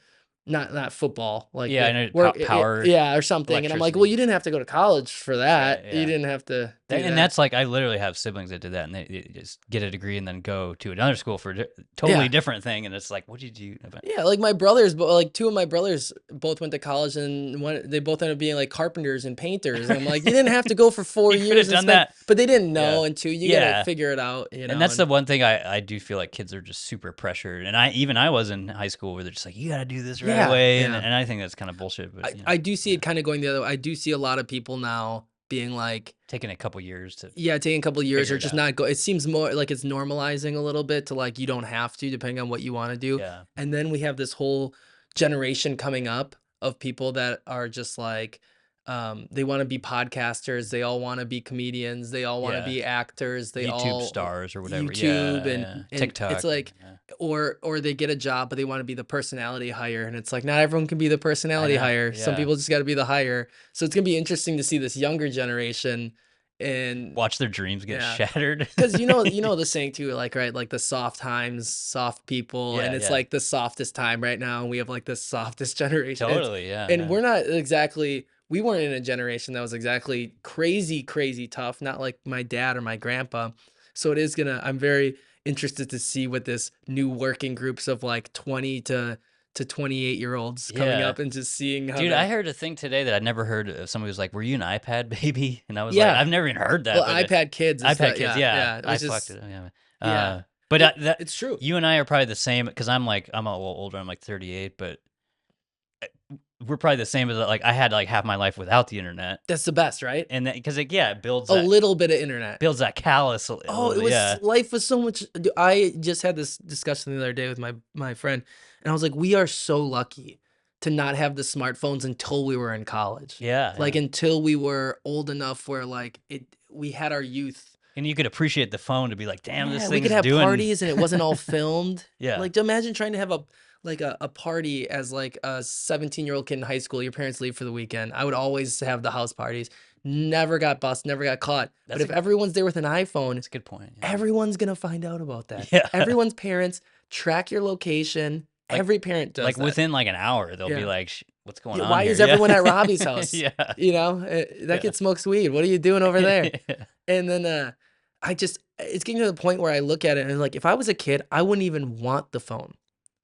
not football, like Yeah, I the know work, power, yeah, or something. And I'm like, well, electricity. you didn't have to go to college for Right. that. You Yeah. didn't have to do And that. that's like I literally have siblings that did that, and they just get a degree and then go to another school for a totally Yeah. different thing, and it's like, what did you do? About? Yeah, like my brothers, but like two of my brothers both went to college and they both ended up being like carpenters and painters. And I'm like, you didn't have to go for four You could have years and done spend, that. but they didn't Yeah. know. And two, you got to Yeah. figure it out, you And know. that's the one thing I do feel like kids are just super pressured, and I was in high school where they're just like, you got to do this right Yeah, away, yeah. and I think that's kind of bullshit. But I do see it kind of going the other way. I do see a lot of people now being like, taking a couple years to yeah, taking a couple of years figure or it just out. not go. It seems more like it's normalizing a little bit to like you don't have to, depending on what you want to do. Yeah. And then we have this whole generation coming up of people that are just like, they want to be podcasters. They all want to be comedians. They all want to Yeah. be actors. They YouTube all stars or whatever. YouTube Yeah, yeah. and TikTok. it's like, Yeah. or they get a job, but they want to be the personality hire. And it's like, not everyone can be the personality know, hire. Some yeah. people just got to be the hire. So it's going to be interesting to see this younger generation and Watch their dreams get yeah. shattered. Because you know the saying too, like right, like the soft times, soft people, and Yeah, it's yeah. like the softest time right now, and we have like the softest generation. Totally, yeah, And yeah. we're not exactly, we weren't in a generation that was exactly crazy, crazy tough, not like my dad or my grandpa. So it is gonna, I'm very interested to see what this new working groups of like 20 to 28-year-olds coming Yeah. up and just seeing how Dude, they, I heard a thing today that I'd never heard of. Somebody was like, "Were you an iPad baby?" And I was like, yeah. "I've never even heard that." Well, But iPad kids is iPad the, kids, yeah, yeah, yeah, I which fucked is, it. Yeah. yeah. But It's true. you and I are probably the same because I'm a little older. I'm like 38, but we're probably the same as like I had like half my life without the internet, That's the best, right? and because it builds A that little bit of internet. callus a Oh, little it bit. was Yeah, life was so much. I just had this discussion the other day with my friend, and I was like, we are so lucky to not have the smartphones until we were in college. yeah, Like yeah. until we were old enough where like we had our youth. And you could appreciate the phone to be like, "Damn, this Yeah, we could thing's have doing." parties and it wasn't all filmed. Yeah, Like to imagine trying to have a party as like a 17-year-old kid in high school. Your parents leave for the weekend. I would always have the house parties. Never got bust, never got caught. that's But if everyone's there with an iPhone, that's a good point. Yeah. everyone's gonna find out about that. Yeah. Everyone's parents track your location. Like- Every parent does Like that. within like an hour, they'll be Yeah. like, "What's going Yeah, on why here?" is everyone at Robbie's house? Yeah. You know, that Yeah. kid smokes weed. What are you doing over there? Yeah. And then it's getting to the point where I look at it and like, if I was a kid, I wouldn't even want the phone.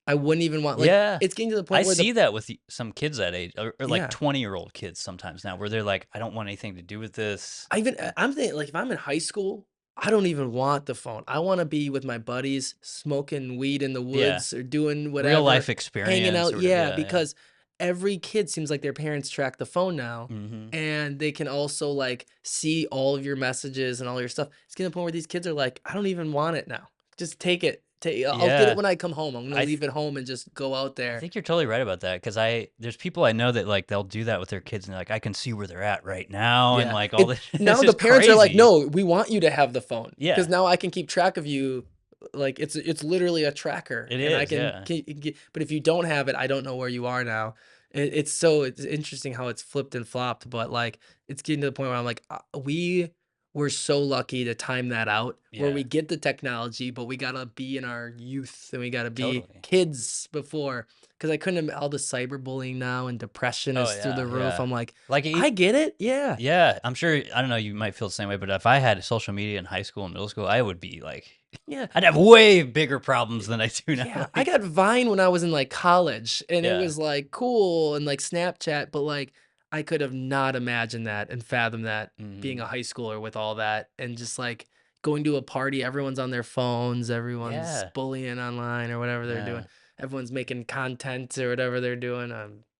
I wouldn't even want like. Yeah. It's getting to the I point where see that with some kids that age, or like Yeah. 20-year-old kids sometimes now, where they're like, "I don't want anything to do with this." I'm thinking like if I'm in high school, I don't even want the phone. I want to be with my buddies, smoking weed in the Yeah. woods or doing whatever, Real life experience. hanging out. sort of, Yeah, because every kid seems like their parents track the phone now, Mhm. and they can also like see all of your messages and all your stuff. It's getting to the point where these kids are like, I don't even want it now. Just take it. I'll get Yeah. it when I come home. I'm gonna I leave it home and just go out I there. think you're totally right about that because there's people I know that like they'll do that with their kids and they're like, "I can see where they're at right now," and Yeah. like all this. Now it's the just parents are like, crazy. no, we want you to have the phone. Yeah. Because now I can keep track of you. Like it's literally a tracker. It and I is, can, yeah. but if you don't have it, I don't know where you are now. It's interesting how it's flipped and flopped, but, like, it's getting to the point where I'm like, we were so lucky to time that out, where Yeah, we get the technology, but we gotta be in our youth, and we gotta be totally. kids before, because I couldn't all the cyberbullying now and depression Oh is through the yeah, roof. yeah. I'm like, Like I get it, yeah. yeah, I'm sure. I don't know. You might feel the same way, but if I had social media in high school and middle school, I would be like, Yeah. I'd have way bigger problems than I do now. Yeah, I Like, got Vine when I was in, like, college, and it yeah. was, like, cool and, like, Snapchat, but, like, I could have not imagined that and fathomed that being a Hmm. high schooler with all that and just, like, going to a party, everyone's on their phones, everyone's Yeah, bullying online or whatever they're doing. yeah, Everyone's making content or whatever they're doing,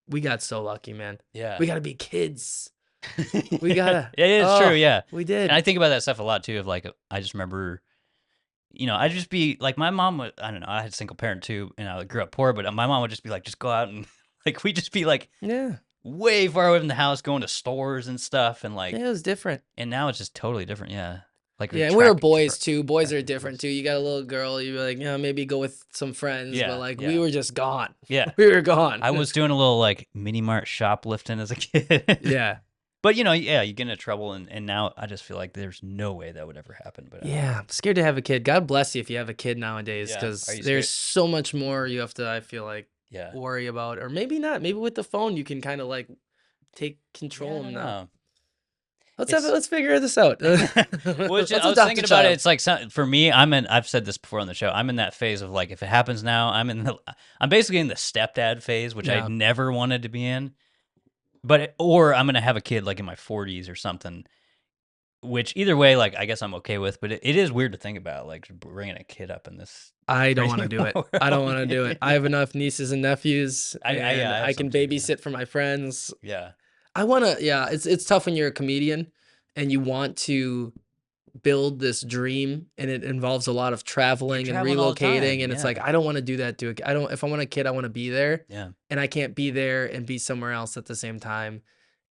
we got so lucky, man. yeah. We gotta be kids. We Yeah, gotta it is true. oh, Yeah, we and I did. think about that stuff a lot too. Of like, I just remember, I'd just be like, my mom would. I don't know. I had a single parent too, and I grew up poor, but my mom would just be like, just go out and like we just be like Yeah. way far away from the house, going to stores and stuff, and like, Yeah, it was different. and now it's just totally different. Yeah, like we Yeah, and we were track boys too. Boys are tracking different kids. too. You got a little girl, you're like, yeah, maybe go with some friends, but Yeah, like we yeah, were just gone. yeah. We were gone. I was doing a little like mini mart shoplifting as a kid. Yeah. But yeah, you get into trouble, and now I just feel like there's no way that would ever happen. But Yeah, I'm scared to have a kid. God bless you if you have a kid nowadays, yeah, are because you there's scared? so much more you have to, I feel like, Yeah, worry about. Or maybe not. Maybe with the phone you can kind of like take yeah, control I of them don't now. know. It's Let's figure this out. well, Let's I was adopt a thinking about it. child. It's like for me, I've said this before on the show. I'm in that phase of like, if it happens now, I'm basically in the stepdad phase, which I Yeah. never wanted to be in. Or I'm gonna have a kid like in my 40s or something. Which either way, like I guess I'm okay with. But it is weird to think about, like bringing a kid up in this I don't crazy wanna do it. I don't world. wanna do it. I have enough nieces and nephews, Yeah, and I have I some can too. Yeah, babysit for my friends. yeah. I wanna yeah, it's tough when you're a comedian and you want to build this dream, and it involves a lot of You're traveling and traveling all the relocating, time. and it's like, Yeah, I don't wanna do that to a I don't if I want a kid, I wanna be there, yeah. and I can't be there and be somewhere else at the same time,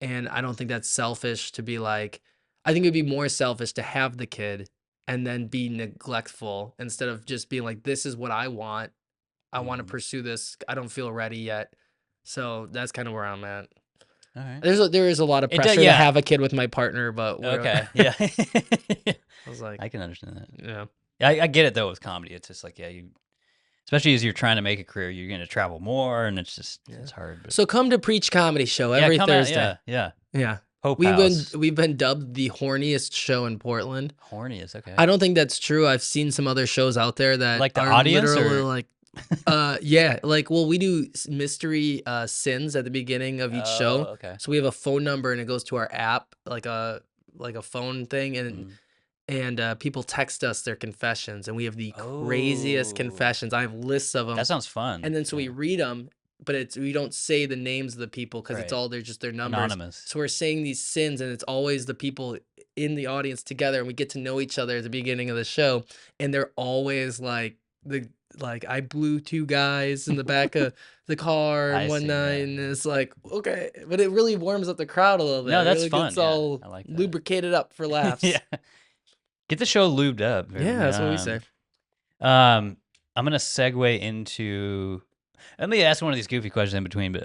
and I don't think that's selfish to be like I think it'd be more selfish to have the kid and then be neglectful instead of just being like, "This is what I want. I wanna Mhm. pursue this. I don't feel ready yet." So, that's kinda where I'm at. All right. There is a lot of pressure to Yeah. have a kid with my partner, but we're Okay. Yeah. I was like, I can understand that. yeah. Yeah, I get it though with comedy. It's just like, yeah, especially as you're trying to make a career, you're going to travel more, and Yeah. it's hard. But So come to Preach Comedy Show yeah, every come out. Thursday. Yeah, yeah. Yeah. Hope House. We've been dubbed the horniest show in Portland. Horny is okay. I don't think that's true. I've seen some other shows out there that Like the are audience, literally or like yeah, like well we do mystery sins at the beginning of each oh, show. okay. So we have a phone number and it goes to our app like a phone thing Mhm. and people text us their confessions and we have the craziest Oh, confessions. I have lists of them. that sounds fun. And then so we Yeah. read them, but we don't say the names of the people because it's Right. all they're just their numbers. Anonymous. So we're saying these sins, and it's always the people in the audience together, and we get to know each other at the beginning of the show, and they're always like I blew two guys in the back of the car I one see. night, Yeah, and yeah. it's like okay, but it really warms up the crowd a little bit. No, It that's really fun. gets Yeah, all I like that. lubricated up for laughs. Yeah. Get the show lubed up. Yeah, that's what we say. I'm gonna segue into. Let me ask one of these goofy questions in between. But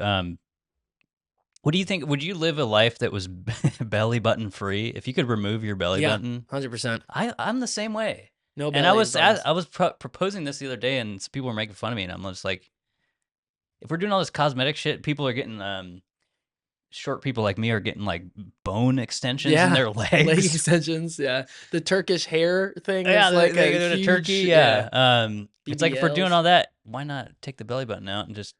what do you think? Would you live a life that was belly button free if you could remove your belly Yeah, button? 100%. I'm the same way. No And I belly was buttons. I was proposing this the other day, and some people were making fun of me, and I'm just like, if we're doing all this cosmetic shit, people are getting short people like me are getting like bone extensions in Yeah, their leg legs. extensions. Yeah, the Turkish hair thing Yeah, is like they a go to huge Turkey. Yeah. It's like if we're doing BBLs. all that, why not take the belly button out and just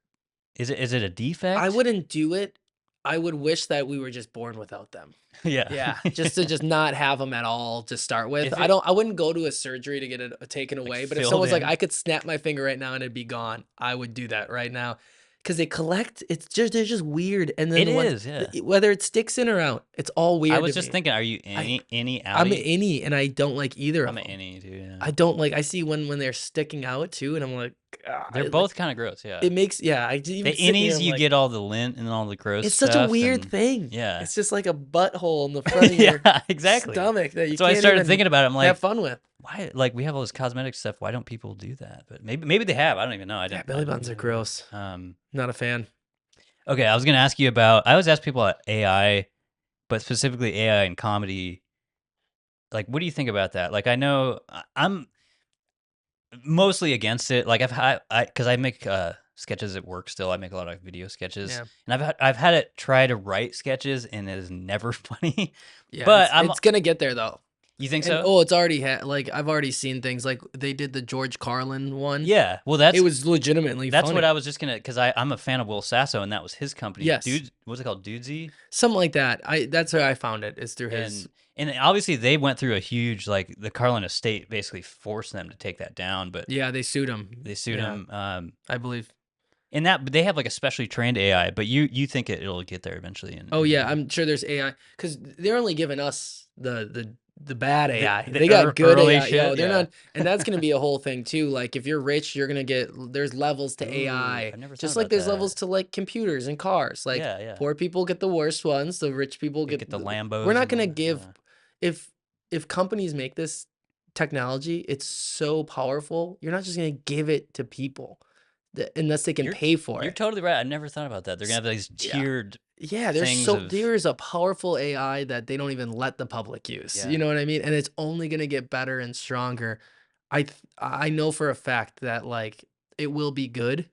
is it a I defect? wouldn't do it. I would wish that we were just born without them. Yeah. Yeah, just to just not have them at all to start with. If it I wouldn't go to a surgery to get it taken like away, but if filled someone's like, in. "I could snap my finger right now and it'd be gone," I would do that right now, because they collect it's just they're just weird, and then It the ones is, yeah. whether it sticks in or out, it's all I weird was to just me. thinking, are you I any I'm an outie? innie, and I don't like either of I'm an them. innie too, yeah. I don't like I see when they're sticking out too, and I'm like, They're it, like both kind of gross, yeah. it makes yeah. The Even sitting here, innies, I'm you like, get all the lint and all the gross it's such a stuff, weird and thing. yeah, It's just like a butthole in the front of yeah, your exactly. stomach that you So I can't started even thinking about it. I'm like, have fun with. why? Like we have all this cosmetic stuff. Why don't people do that? But maybe they have. I don't even know. I Yeah, didn't. belly buttons are gross. Um. Not a fan. Okay, I was gonna ask you about. I always ask people about AI, but specifically AI in comedy. Like, what do you think about that? Like, I know I'm mostly against it. Like, because I make sketches at work still. I make a lot of video sketches, Yeah. and I've had it try to write sketches, and it is never funny. Yeah, But it's gonna get there though. you think And so? oh, it's already like I've already seen things like they did the George Carlin one. Yeah. Well, It was legitimately that's what I funny. was just gonna, because I'm a fan of Will Sasso, and that was his company. Yes. Dude, what's it called? Dudesy. Something like that. That's how I found it, is through his. And obviously they went through a huge, like, the Carlin estate basically forced them to take that down, but Yeah, they sued him. they sued Yeah, him. I believe. And that, but they have like a specially trained AI, but you think it'll get there eventually. Oh In yeah, I'm sure there's AI because they're only giving us the bad AI. the They got good early AI. Yo, shit, they're yeah. not, and that's gonna be a whole thing too. Like if you're rich, you're gonna get there's levels to Ooh, AI, I've never thought just like about there's levels that. to like computers and cars. Like Yeah, yeah. poor people get the worst ones, the rich people They get. get the We're Lambos not and all gonna that. give Yeah. if companies make this technology, it's so powerful. You're not just gonna give it to people unless they can You're pay for you're it. totally right. I never thought about that. They're gonna S- have these Yeah. tiered Yeah, things of, there is a powerful AI that they don't even let the public use. You yeah. know what I mean? And it's only gonna get better and stronger. I know for a fact that like it will be good,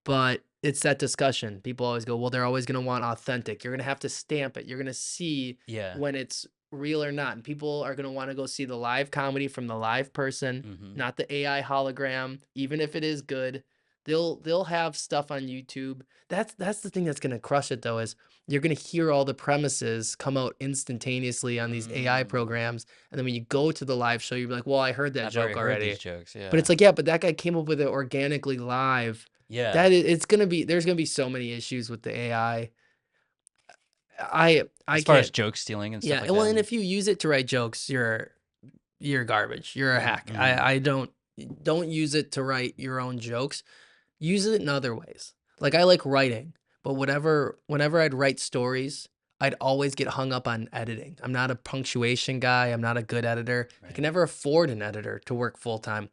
but it's that discussion. People always go, well, they're always gonna want authentic. You're gonna have to stamp it. You're gonna see Yeah. when it's real or not. And people are gonna want to go see the live comedy from the live person, Mm-hmm. not the AI hologram, even if it is good. They'll have stuff on YouTube. That's the thing that's gonna crush it though, is you're gonna hear all the premises come out instantaneously on these AI Mm. programs. And then when you go to the live show, you're like, well, I heard that I've already joke heard these already. jokes. But Yeah. it's like, yeah, but that guy came up with it organically live. Yeah. It's gonna be, there's gonna be so many issues with the AI. I As far as can't. joke stealing and stuff Yeah, like and well, that. and And, if you use it to write jokes, you're garbage. You're a hack. mm-hmm. I don't use it to write your own jokes. Use it in other ways. Like I like writing, but whenever I'd write stories, I'd always get hung up on editing. I'm not a punctuation guy. I'm not a good editor. I Right. can never afford an editor to work full time.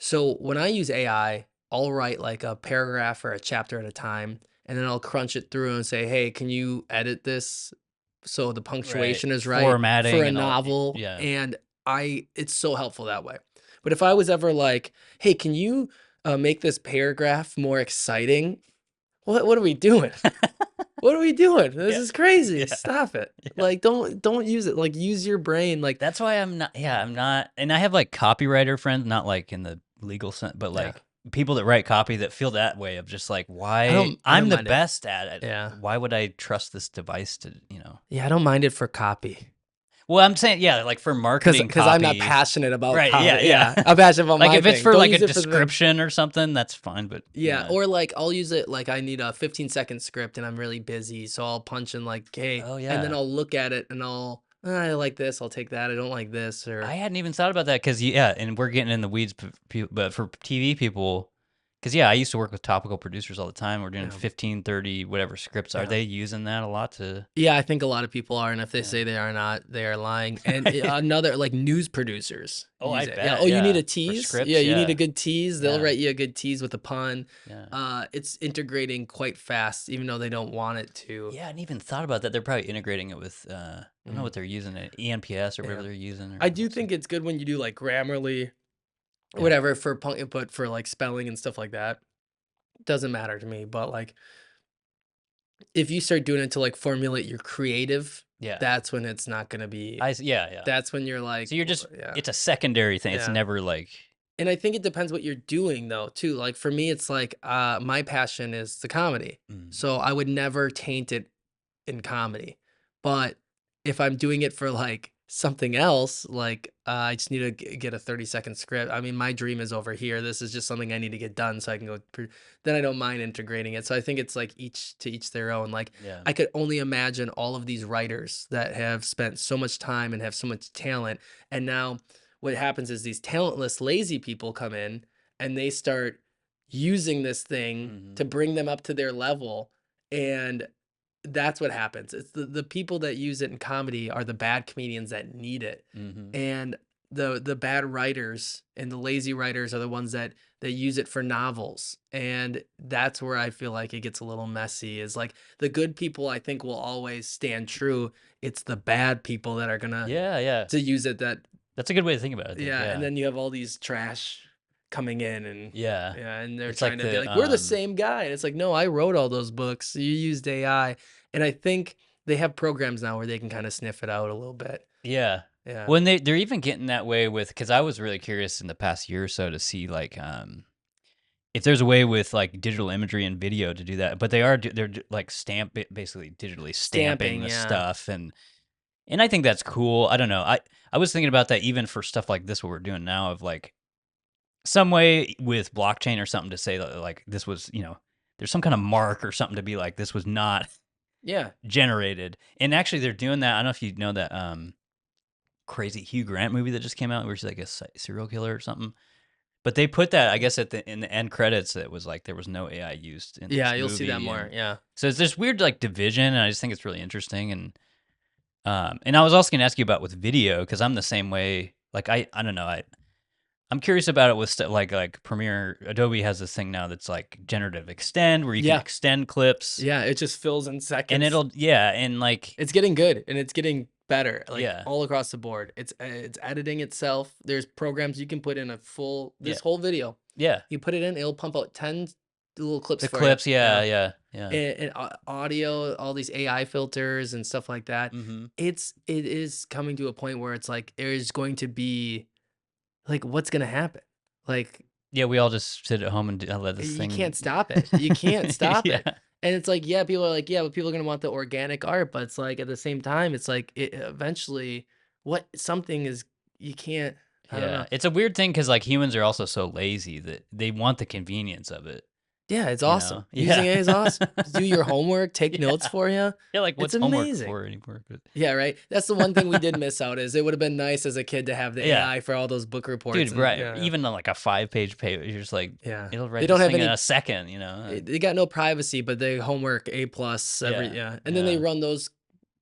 So when I use AI, I'll write like a paragraph or a chapter at a time, and then I'll crunch it through and say, "Hey, can you edit this so the Right. punctuation is right for Formatting a and all. novel?" Yeah. And it's so helpful that way. But if I was ever like, "Hey, can you make this paragraph more exciting?" What are we doing? What are we doing? This Yeah. is crazy. Yeah. Stop it. Yeah. Like don't use it. Like use your brain. Like That's why I'm not. Yeah, I'm not. And I have like copywriter friends, not like in the legal sense, but yeah. like people that write copy that feel that way of just like, why I don't I'm the mind it. best at it. Yeah. Why would I trust this device to, you know? Yeah, I don't mind it for copy. Well, I'm saying, yeah, like for Cause, marketing cause I'm not copy. passionate about Right. Yeah. yeah, Yeah. I'm passionate about Like my if it's thing. for Don't like a use it for the thing. description or something, that's fine. But Yeah, yeah. or like I'll use it like I need a 15-second script and I'm really busy, so I'll punch in like, "Hey," Oh and then yeah. I'll look at it and I like this, I'll take that. I don't like this, I or hadn't even thought about that because, yeah, and we're getting in the weeds, but for TV people, because, yeah, I used to work with topical producers all the time. We're doing yeah, 15, 30, whatever scripts. Are yeah. they using that a lot to, Yeah, I think a lot of people are, and if they yeah. say they are not, they are lying. And another like news producers Oh, I use it. Yeah. bet, Oh, you need yeah. a For tease? Yeah, scripts, you need a yeah, good tease. They'll yeah, write you a good tease with a pun. yeah. It's integrating quite fast, even though they don't want it to. Yeah, I hadn't even thought about that. They're probably integrating it with, I don't know Mm, what they're using, ENPS or whatever yeah. they're using. Or I do what's it? think it's good when you do like Grammarly, Yeah, whatever for punk, but for like spelling and stuff like that, doesn't matter to me. But like if you start doing it to like formulate your creative, yeah. that's when it's not gonna be. Yeah, yeah. That's when you're like, So you're just, yeah, it's a secondary thing. It's yeah. never like, And I think it depends what you're doing though, too. Like for me, it's like my passion is the comedy. mm, So I would never taint it in comedy. But if I'm doing it for like something else, like I just need to get a 30-second script. I mean, my dream is over here. This is just something I need to get done so I can go. Then I don't mind integrating it. So I think it's like each to each their own. Like yeah. I could only imagine all of these writers that have spent so much time and have so much talent. And now what happens is these talentless, lazy people come in and they start using this thing Hmm. to bring them up to their level. And that's what happens. It's the people that use it in comedy are the bad comedians that need it. Hmm. And the bad writers and the lazy writers are the ones that use it for novels, and that's where I feel like it gets a little messy, is like the good people I think will always stand true. It's the bad people that are gonna Yeah, yeah. to use it that That's a good way to think about it, I think, yeah, and yeah. then you have all these trash coming in and Yeah. yeah, and they're It's trying like to be the, like, "We're the same guy," and it's like, "No, I wrote all those books. You used AI." And I think they have programs now where they can kinda sniff it out a little bit. yeah. Yeah. When they're even getting that way with, because I was really curious in the past year or so to see, like, if there's a way with, like, digital imagery and video to do that, but they're like, basically digitally stamping Stamping, the yeah. stuff, and I think that's cool. I don't know. I was thinking about that even for stuff like this, what we're doing now, of, like, some way with blockchain or something to say that, like, this was, there's some kind of mark or something to be like, this was not Yeah. generated. And actually they're doing that. I don't know if you know that crazy Hugh Grant movie that just came out where he's like a serial killer or something. But they put that, I guess, in the end credits, it was like there was no AI used in Yeah, this you'll see that movie, more, and yeah. so it's this weird like division, and I just think it's really interesting. And I was also gonna ask you about with video, because I'm the same way. Like I don't know, I'm curious about it with stuff like Premiere. Adobe has this thing now that's like generative extend, where you can Yeah. extend clips, Yeah, it just fills in and seconds. it'll, yeah, and like, It's getting good, and it's getting better, like, yeah, all across the board. It's editing itself. There's programs you can put in a full yeah, this whole video. yeah, You put it in, it'll pump out 10 little clips the for you. clips, yeah, Yeah. yeah, yeah. And audio, all these AI filters and stuff like that. Mm-hmm. It is coming to a point where it's like there's going to be like what's gonna happen? Like Yeah, we all just sit at home and let this you thing. can't stop it. You can't stop Yeah, it. And it's like, yeah, people are like, yeah, but people are gonna want the organic art, but it's like at the same time, it's like it eventually what something is you can't I don't know. yeah. It's a weird thing because like humans are also so lazy that they want the convenience of it. Yeah, it's You know? awesome. Using Yeah. AI is awesome. Do your homework, take notes Yeah. for you. Yeah, like, It's what's homework amazing. for anymore? But Yeah, right? That's the one thing we did miss out is it would have been nice as a kid to have the yeah. AI for all those book reports Dude, and right, yeah, yeah. even on, like, a five-page paper, you're just like, Yeah. it'll They write don't this have thing in any a second, you know? they got no privacy, but they homework A plus every Yeah, yeah. And then they yeah. run those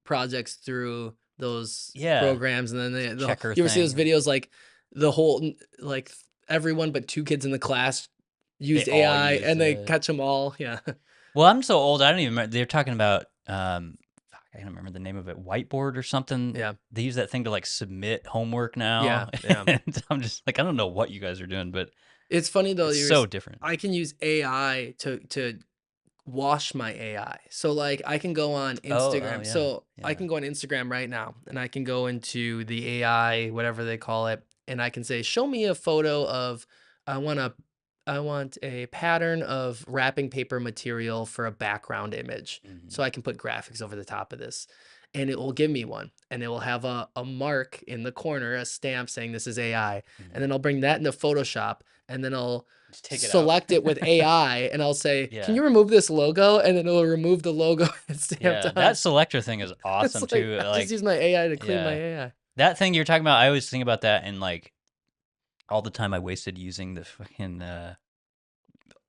projects through those Yeah, programs and then checker you ever see those thing, and videos like the whole like everyone but 2 kids in the class they used all AI use and they it. catch them all. Yeah. Well, I'm so old, I don't even remember they're talking about, fuck, I can't remember the name of it, whiteboard or something. Yeah. They use that thing to, like, submit homework Yeah. now, Yeah. and I'm just like, I don't know what you guys are doing, but It's funny though, it's you're so different. I can use AI to wash my AI. So like I can go on Oh, Instagram. yeah, So I yeah. can go on Instagram right now and I can go into the AI, whatever they call it, and I can say, show me a photo of I want a I want a pattern of wrapping paper material for a background image. So Mhm, I can put graphics over the top of this. And it will give me one. And it will have a mark in the corner, a stamp saying this is AI. And mhm. then I'll bring that into Photoshop and then I'll Just take it out. select it with AI and I'll say, "Can Yeah, you remove this logo?" And then it'll remove the logo and stamped yeah, that on. selector thing is It's awesome like too, I just like, use my AI to clean my yeah. AI. That thing you're talking about, I always think about that, and, like, all the time I wasted using the fucking,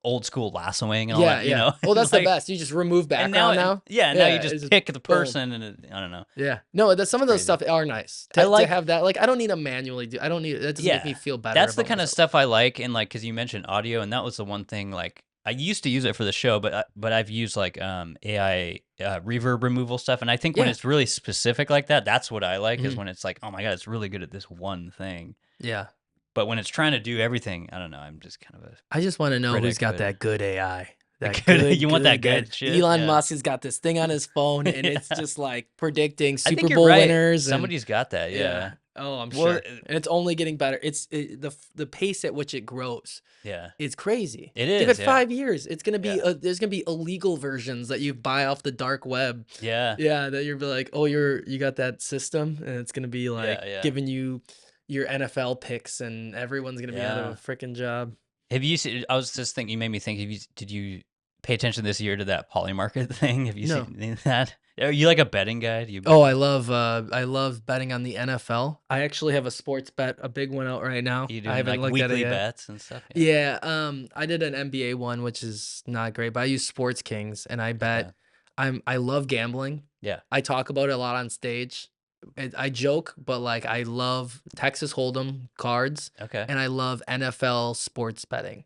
old school lassoing and all Yeah, that, yeah. Oh, and, that's the like, best. You just remove and now background now. yeah, now you Yeah, just it's just pick the boom. person, and I don't know, Yeah. No, that it's some of those crazy. stuff are nice I to like have that. Like I don't need to manually do. I don't need that doesn't make Yeah, me feel better that's the about kinda myself. stuff I like, and, like, because you mentioned audio, and that was the one thing, like, I used to use it for the show, but I've used, like, AI, reverb removal stuff, and I think when Yeah. it's really specific like that, that's what I like, is Mhm. when it's like, "Oh my god, it's really good at this one thing." Yeah. But when it's trying to do everything, I don't know, I'm just kind of a I just wanna know who's critic, got but that good AI. the That good good, you want that good, good. good shit? Elon Yeah. Musk has got this thing on his phone, and it's Yeah. just, like, predicting I Super think you're Bowl right. winners and Somebody's got that, yeah. yeah. Oh, I'm Well, sure. And it's only getting better. The pace at which it grows yeah. is crazy. It Give it is, yeah. 5 years. It's gonna be Yeah. there's gonna be illegal versions that you buy off the dark web. Yeah. Yeah, that you'll be like, "Oh, you got that system?" And it's gonna be, like, Yeah, yeah. giving you your NFL picks, and everyone's gonna be out of a Yeah. freaking job. Have you seen I was just thinking, you made me think, did you pay attention this year to that Polymarket thing? Have you No. seen any of that? Are you like a betting guy? Do you Oh, bet? I love betting on the NFL. I actually have a sports bet, a big one out right now. You I doing haven't like looked at it weekly yet. bets and stuff? Yeah. Yeah, I did an NBA one, which is not great, but I use Sports Kings and I Okay. bet I love gambling. Yeah. I talk about it a lot on stage, I joke, but like I love Texas Hold'em cards, Okay. and I love NFL sports betting.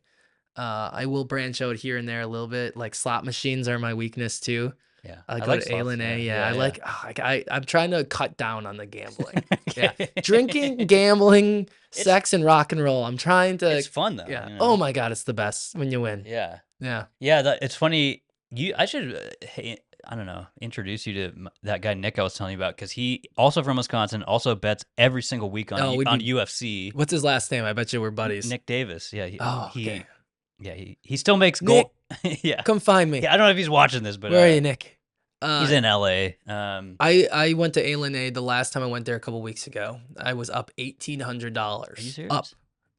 I will branch out here and there a little bit. Like slot machines are my weakness too. Yeah. I I go like to slots. A. Yeah. Yeah, I Yeah. Yeah. like. I'm trying to cut down on the gambling. Yeah, drinking, Okay. gambling, It's sex, and rock and roll. I'm trying it's to. fun though, Yeah. you Oh know? my God, it's the best when you win. Yeah. Yeah. Yeah, it's funny. I should, hey, I don't know, introduce you to that guy Nick I was telling you about because he also from Wisconsin, also bets every single week on Oh, we'd on be. UFC. What's his last name? I bet you we're buddies. Nick Davis. Yeah, Oh, okay. he still makes Nick, goal. Yeah, come find me. yeah. I don't know if he's watching this, but Where are you, Nick? he's Uh, in LA. I went to A the last time I went there a couple weeks ago. I was up Are you $1,800. Up. serious? From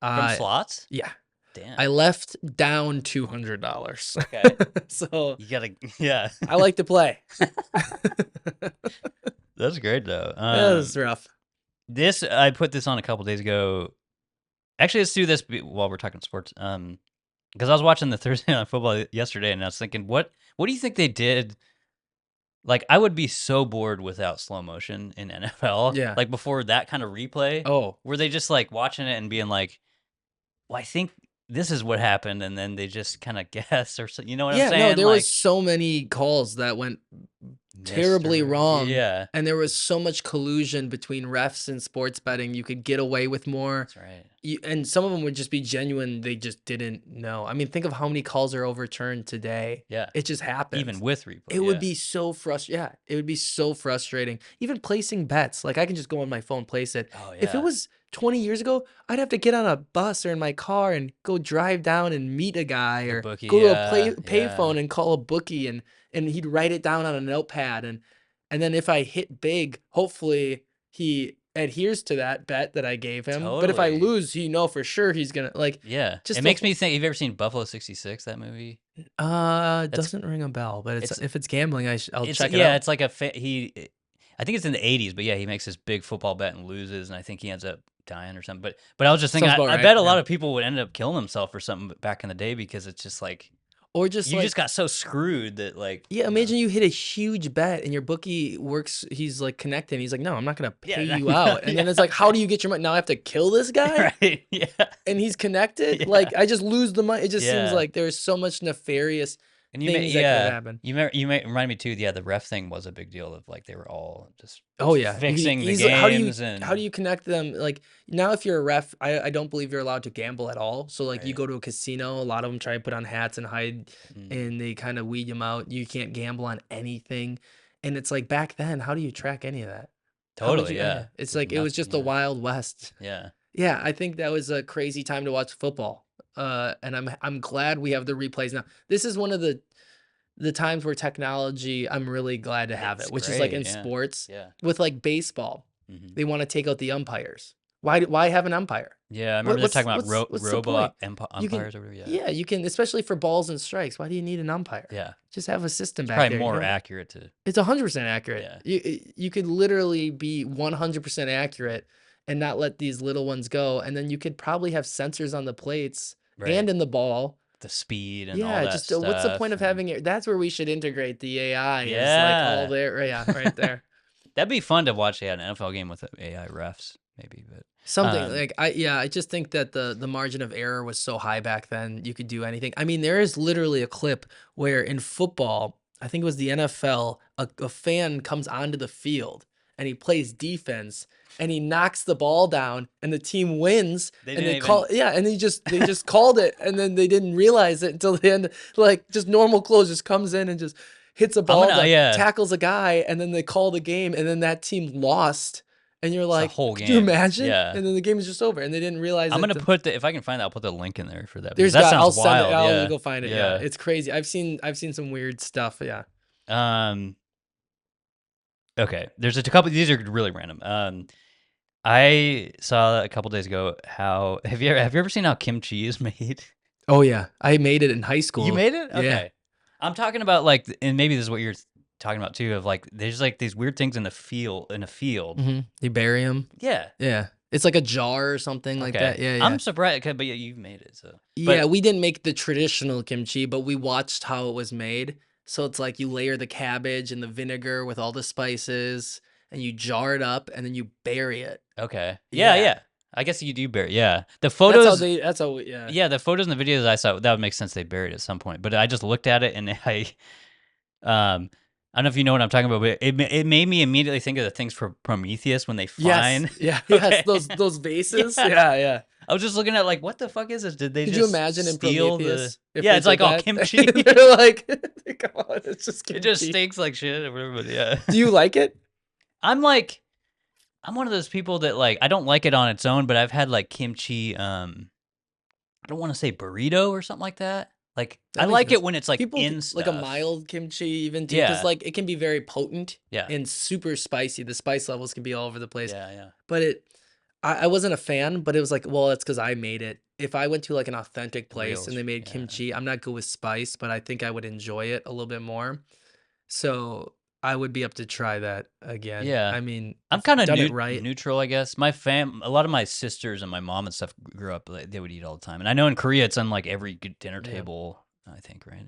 Uh, slots? yeah. I Damn. left down $200. Okay. So You gotta. Yeah. I like to play. That's great though. Yeah, it's rough. This I put this on a couple days ago. Actually, let's do this while we're talking sports. Because I was watching the Thursday Night Football yesterday, and I was thinking, what do you think they did? Like, I would be so bored without slow motion in NFL. Yeah. Like before that kind of replay, Oh, were they just like watching it and being like, "Well, I think this is what happened," and then they just kind of guess or so, you know what I'm yeah. No, saying? there was Like so many calls that went terribly wrong, yeah, and there was so much collusion between refs and sports betting. You could get away with more. that's right. And some of them would just be genuine. They just didn't know. I mean, think of how many calls are overturned today. Yeah, It just happens. even with replay, It would be so frustrating. Yeah, it would be so frustrating. Even placing bets. Like I can just go on my phone, place it. oh If it yeah, was 20 years ago, I'd have to get on a bus or in my car and go drive down and meet a guy the or bookie, go to a yeah, payphone yeah, and call a bookie and he'd write it down on a notepad and then if I hit big, hopefully he adheres to that bet that I gave him. But if I totally. lose, you know for sure he's gonna like Yeah, it just the makes whole me think. Have you ever seen Buffalo '66? That movie? That's doesn't ring a bell, but it's it's if it's gambling, I'll it's check it yeah, out. it's like I think it's in the '80s, but yeah, he makes this big football bet and loses, and I think he ends up dying or something. But I was just thinking, Sounds about I right. bet a Yeah. lot of people would end up killing themselves or something back in the day because it's just like Or just you like just got so screwed that like yeah, imagine you hit a huge bet and your bookie works. He's like connecting. He's like, no, I'm not gonna pay yeah, you no, out. And then yeah, it's like, how do you get your money? Now I have to kill this guy, right, yeah, and he's connected. yeah, Like I just lose the money. It just seems yeah. like there's so much nefarious And things that could have happened. you may remind me too. Yeah, the ref thing was a big deal of like they were all just Oh yeah, you can fixing the easily. games How do and you connect them? Like now, if you're a ref, I don't believe you're allowed to gamble at all. So like you right. go to a casino, a lot of them try to put on hats and hide, Mm, and they kind of weed them out. You can't gamble on anything, and it's like back then, how do you track any of that? How would totally, you? yeah. It's There's like it was nothing. just the Yeah, Wild West. yeah. Yeah, I think that was a crazy time to watch football. And I'm glad we have the replays now. This is one of the times where technology, I'm really glad to have It's it, which is like great. in Yeah, sports yeah. with like baseball. Hmm. They want to take out the umpires. Why have an umpire? Yeah, I remember they're talking about What's the point? You can umpires or whatever. Yeah, yeah, you can especially for balls and strikes. Why do you need an umpire? yeah. Just have a system It's back probably there. You more don't. accurate to. It's 100% accurate. Yeah, You could literally be 100% accurate and not let these little ones go. And then you could probably have sensors on the plates right. and in the ball. The speed and all Yeah, that just what's the point stuff. of having it? That's where we should integrate the AI. Is like all Yeah, there. Yeah, right there. that'd be fun to watch. Yeah, an NFL game with AI refs, maybe. But Something like I just think that the margin of error was so high back then. You could do anything. I mean, there is literally a clip where in football, I think it was the NFL, a fan comes onto the field and he plays defense and he knocks the ball down and the team wins they and didn't they call even. yeah and they just called it and then they didn't realize it until the end. Like just normal close just comes in and just hits a I'm ball gonna. to Yeah, tackles a guy and then they call the game and then that team lost and you're it's the like, whole could you game. imagine? Yeah, And then the game is just over, and they didn't realize I'm it. gonna put the if I can find that, I'll put the link in there for that because There's that got. sounds I'll send it. wild. I'll Yeah, go find it. Yeah, yeah. it's crazy. I've seen some weird stuff. Yeah. Um. Okay, there's a couple. These are really random. I saw a couple days ago how have you ever seen how kimchi is made? Oh yeah, I made it in high You school. made it? Yeah. Okay. I'm talking about like, and maybe this is what you're talking about too. Of like, there's like these weird things in the field. In a field. You bury them. Yeah. Yeah. It's like a jar or something like Okay. that. Yeah, yeah. I'm surprised, okay, but yeah, you've made it. So. Yeah, But we didn't make the traditional kimchi, but we watched how it was made. So it's like you layer the cabbage and the vinegar with all the spices, and you jar it up and then you bury it. Okay. Yeah, Yeah. yeah. I guess you do bury. Yeah. The That's how photos. they. That's how. Yeah. Yeah, the photos and the videos I saw, that would make sense. They buried at some point, but I just looked at it and um, I don't know if you know what I'm talking about, but it made me immediately think of the things from Prometheus when they Yes. find. Yeah. Yes. Okay. Those vases. Yeah. Yeah. Yeah. I was just looking at like, what the fuck is this? Did they Could you just imagine in steal the? Prometheus if Yeah, they it's like did all that? kimchi. They're like, come on, it's just It just kimchi. stinks like shit or whatever. But yeah. Do you like it? I'm like, I'm one of those people that like, I don't like it on its own, but I've had like kimchi. I don't want to say burrito or something like that. Like, I That makes like it sense. when it's like People in like a stuff. mild kimchi even too, because Yeah. like it can be very potent Yeah. and super spicy. The spice levels can be all over the place. Yeah. Yeah. But I wasn't a fan, but it was like, well, it's because I made it. If I went to like an authentic place Real and they made yeah. kimchi, I'm not good with spice, but I think I would enjoy it a little bit more. So I would be up to try that again. Yeah. I mean, I'm if kind of done it right. neutral, I guess. A lot of my sisters and my mom and stuff grew up, like, they would eat all the time. And I know in Korea, it's on like every good dinner Yeah. table, I think, right?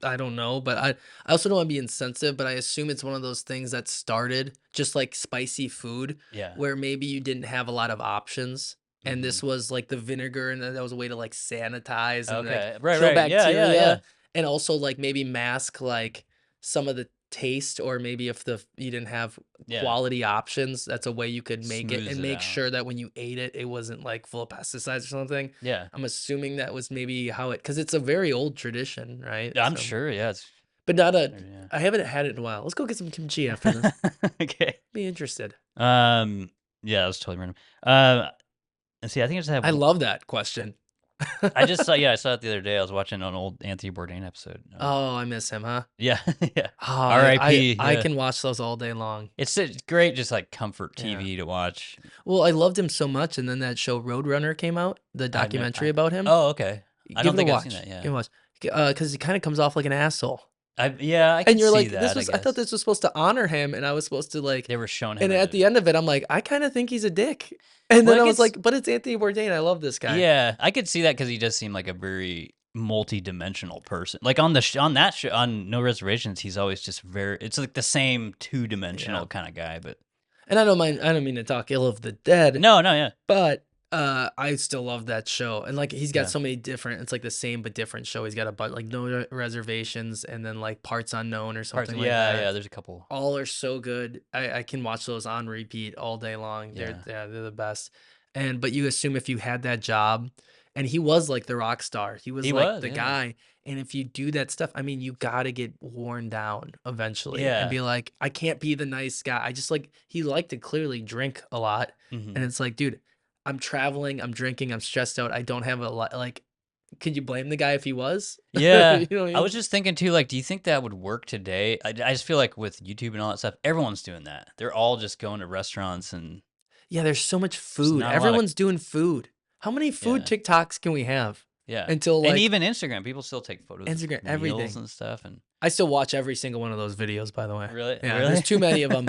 I don't know, but I also don't want to be insensitive, but I assume it's one of those things that started just like spicy food, Yeah. where maybe you didn't have a lot of options, and Mhm. this was like the vinegar, and then that was a way to like sanitize and Okay. like Right, kill right. Yeah, yeah, yeah. bacteria, and also like maybe mask like some of the taste, or maybe if you didn't have Yeah. quality options, that's a way you could make it Smooths and it make out. sure that when you ate it, it wasn't like full of pesticides or something. Yeah. I'm assuming that was maybe how because it's a very old tradition, right? I'm So, sure, yeah. It's, but not yeah. I haven't had it in a while. Let's go get some kimchi after this. Okay. Be interested. Yeah, that was totally random. And see, I think I just have. I love that question. I just saw. Yeah, I saw it the other day. I was watching an old Anthony Bourdain episode. Oh, I miss him, huh? Yeah, yeah. Oh, R.I.P. I Yeah. can watch those all day long. It's great, just like comfort Yeah. TV to watch. Well, I loved him so much, and then that show Roadrunner came out, the documentary about him. Oh, okay. I Give don't it a think I've watch. seen that. Yeah. Give it a watch. Because he kind of comes off like an asshole. I can And you're see like, that. I thought this was supposed to honor him, and I was supposed to like. They were showing him. And at the end of it, I'm like, I kind of think he's a dick. And then Well, I was like, but it's Anthony Bourdain. I love this guy. Yeah, I could see that because he does seem like a very multi-dimensional person. Like on that show, on No Reservations, he's always just it's like the same two-dimensional kind of guy. But And I don't mean to talk ill of the dead. no, yeah. But I still love that show. And like he's got Yeah. so many different, it's like the same but different show. He's got a bunch like No Reservations and then like Parts Unknown or something like that. Yeah, there's a couple. All are so good. I can watch those on repeat all day long. They're the best. But you assume if you had that job, and he was like the rock star. He was the yeah. guy. And if you do that stuff, I mean, you gotta get worn down eventually and Yeah. be like, I can't be the nice guy. I just like he liked to clearly drink a lot. Mhm. And it's like, dude, I'm traveling, I'm drinking, I'm stressed out. I don't have a lot. Like, could you blame the guy if he was? Yeah. You know what I I mean? was just thinking too, like, do you think that would work today? I just feel like with YouTube and all that stuff, everyone's doing that. They're all just going to restaurants and Yeah, there's so much food. not a lot of- Everyone's doing food. How many food Yeah. TikToks can we have? yeah. Until and like even Instagram, people still take photos Instagram, of meals everything. and stuff. And I still watch every single one of those videos, by the way. Really? Yeah, Really? there's too many of them.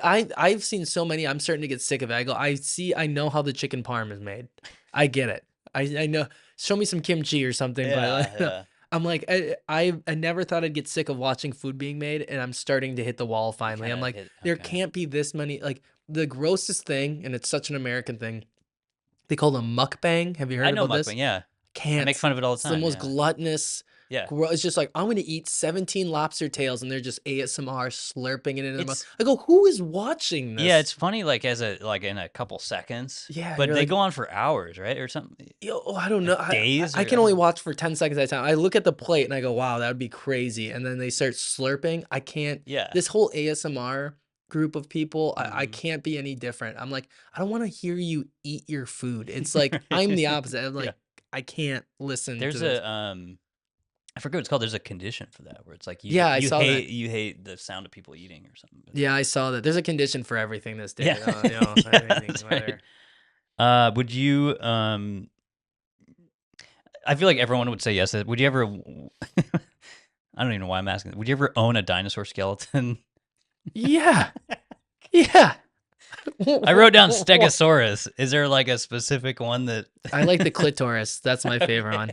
I've seen so many. I'm starting to get sick of it. I know how the chicken parm is made. I get it. I know. Show me some kimchi or something. yeah, But yeah. I'm like, I never thought I'd get sick of watching food being made, and I'm starting to hit the wall finally. I'm Kinda like, hit- there okay. can't be this many. Like the grossest thing, and it's such an American thing. They call them mukbang. Have you heard I know about this? mukbang. Yeah, I Can't. make fun of it all the It's the time. most yeah. gluttonous. Yeah. It's just like I'm gonna eat 17 lobster tails, and they're just ASMR slurping it in their mouth. It's- I go, who is watching this? Yeah, it's funny, like in a couple seconds. Yeah, but you're they like- go on for hours, right, or something. I don't know. days I or- can only watch for 10 seconds at a time. I look at the plate and I go, wow, that would be crazy. And then they start slurping. I can't. Yeah. This whole ASMR group of people, I Mhm. can't be any different. I'm like, I don't want to hear you eat your food. It's like I'm the opposite. I'm like, Yeah. I can't listen. There's to this. I forget what it's called. There's a condition for that where it's like I saw that. you hate the sound of people eating or something. but- Yeah, I saw that. There's a condition for everything this day. Yeah. Everything, Yeah, that's whether- right. Would you I feel like everyone would say yes. Would you ever I don't even know why I'm asking. Would you ever own a dinosaur skeleton? Yeah. Yeah. I wrote down Stegosaurus. Is there like a specific one that I like the clitoris. That's my favorite one.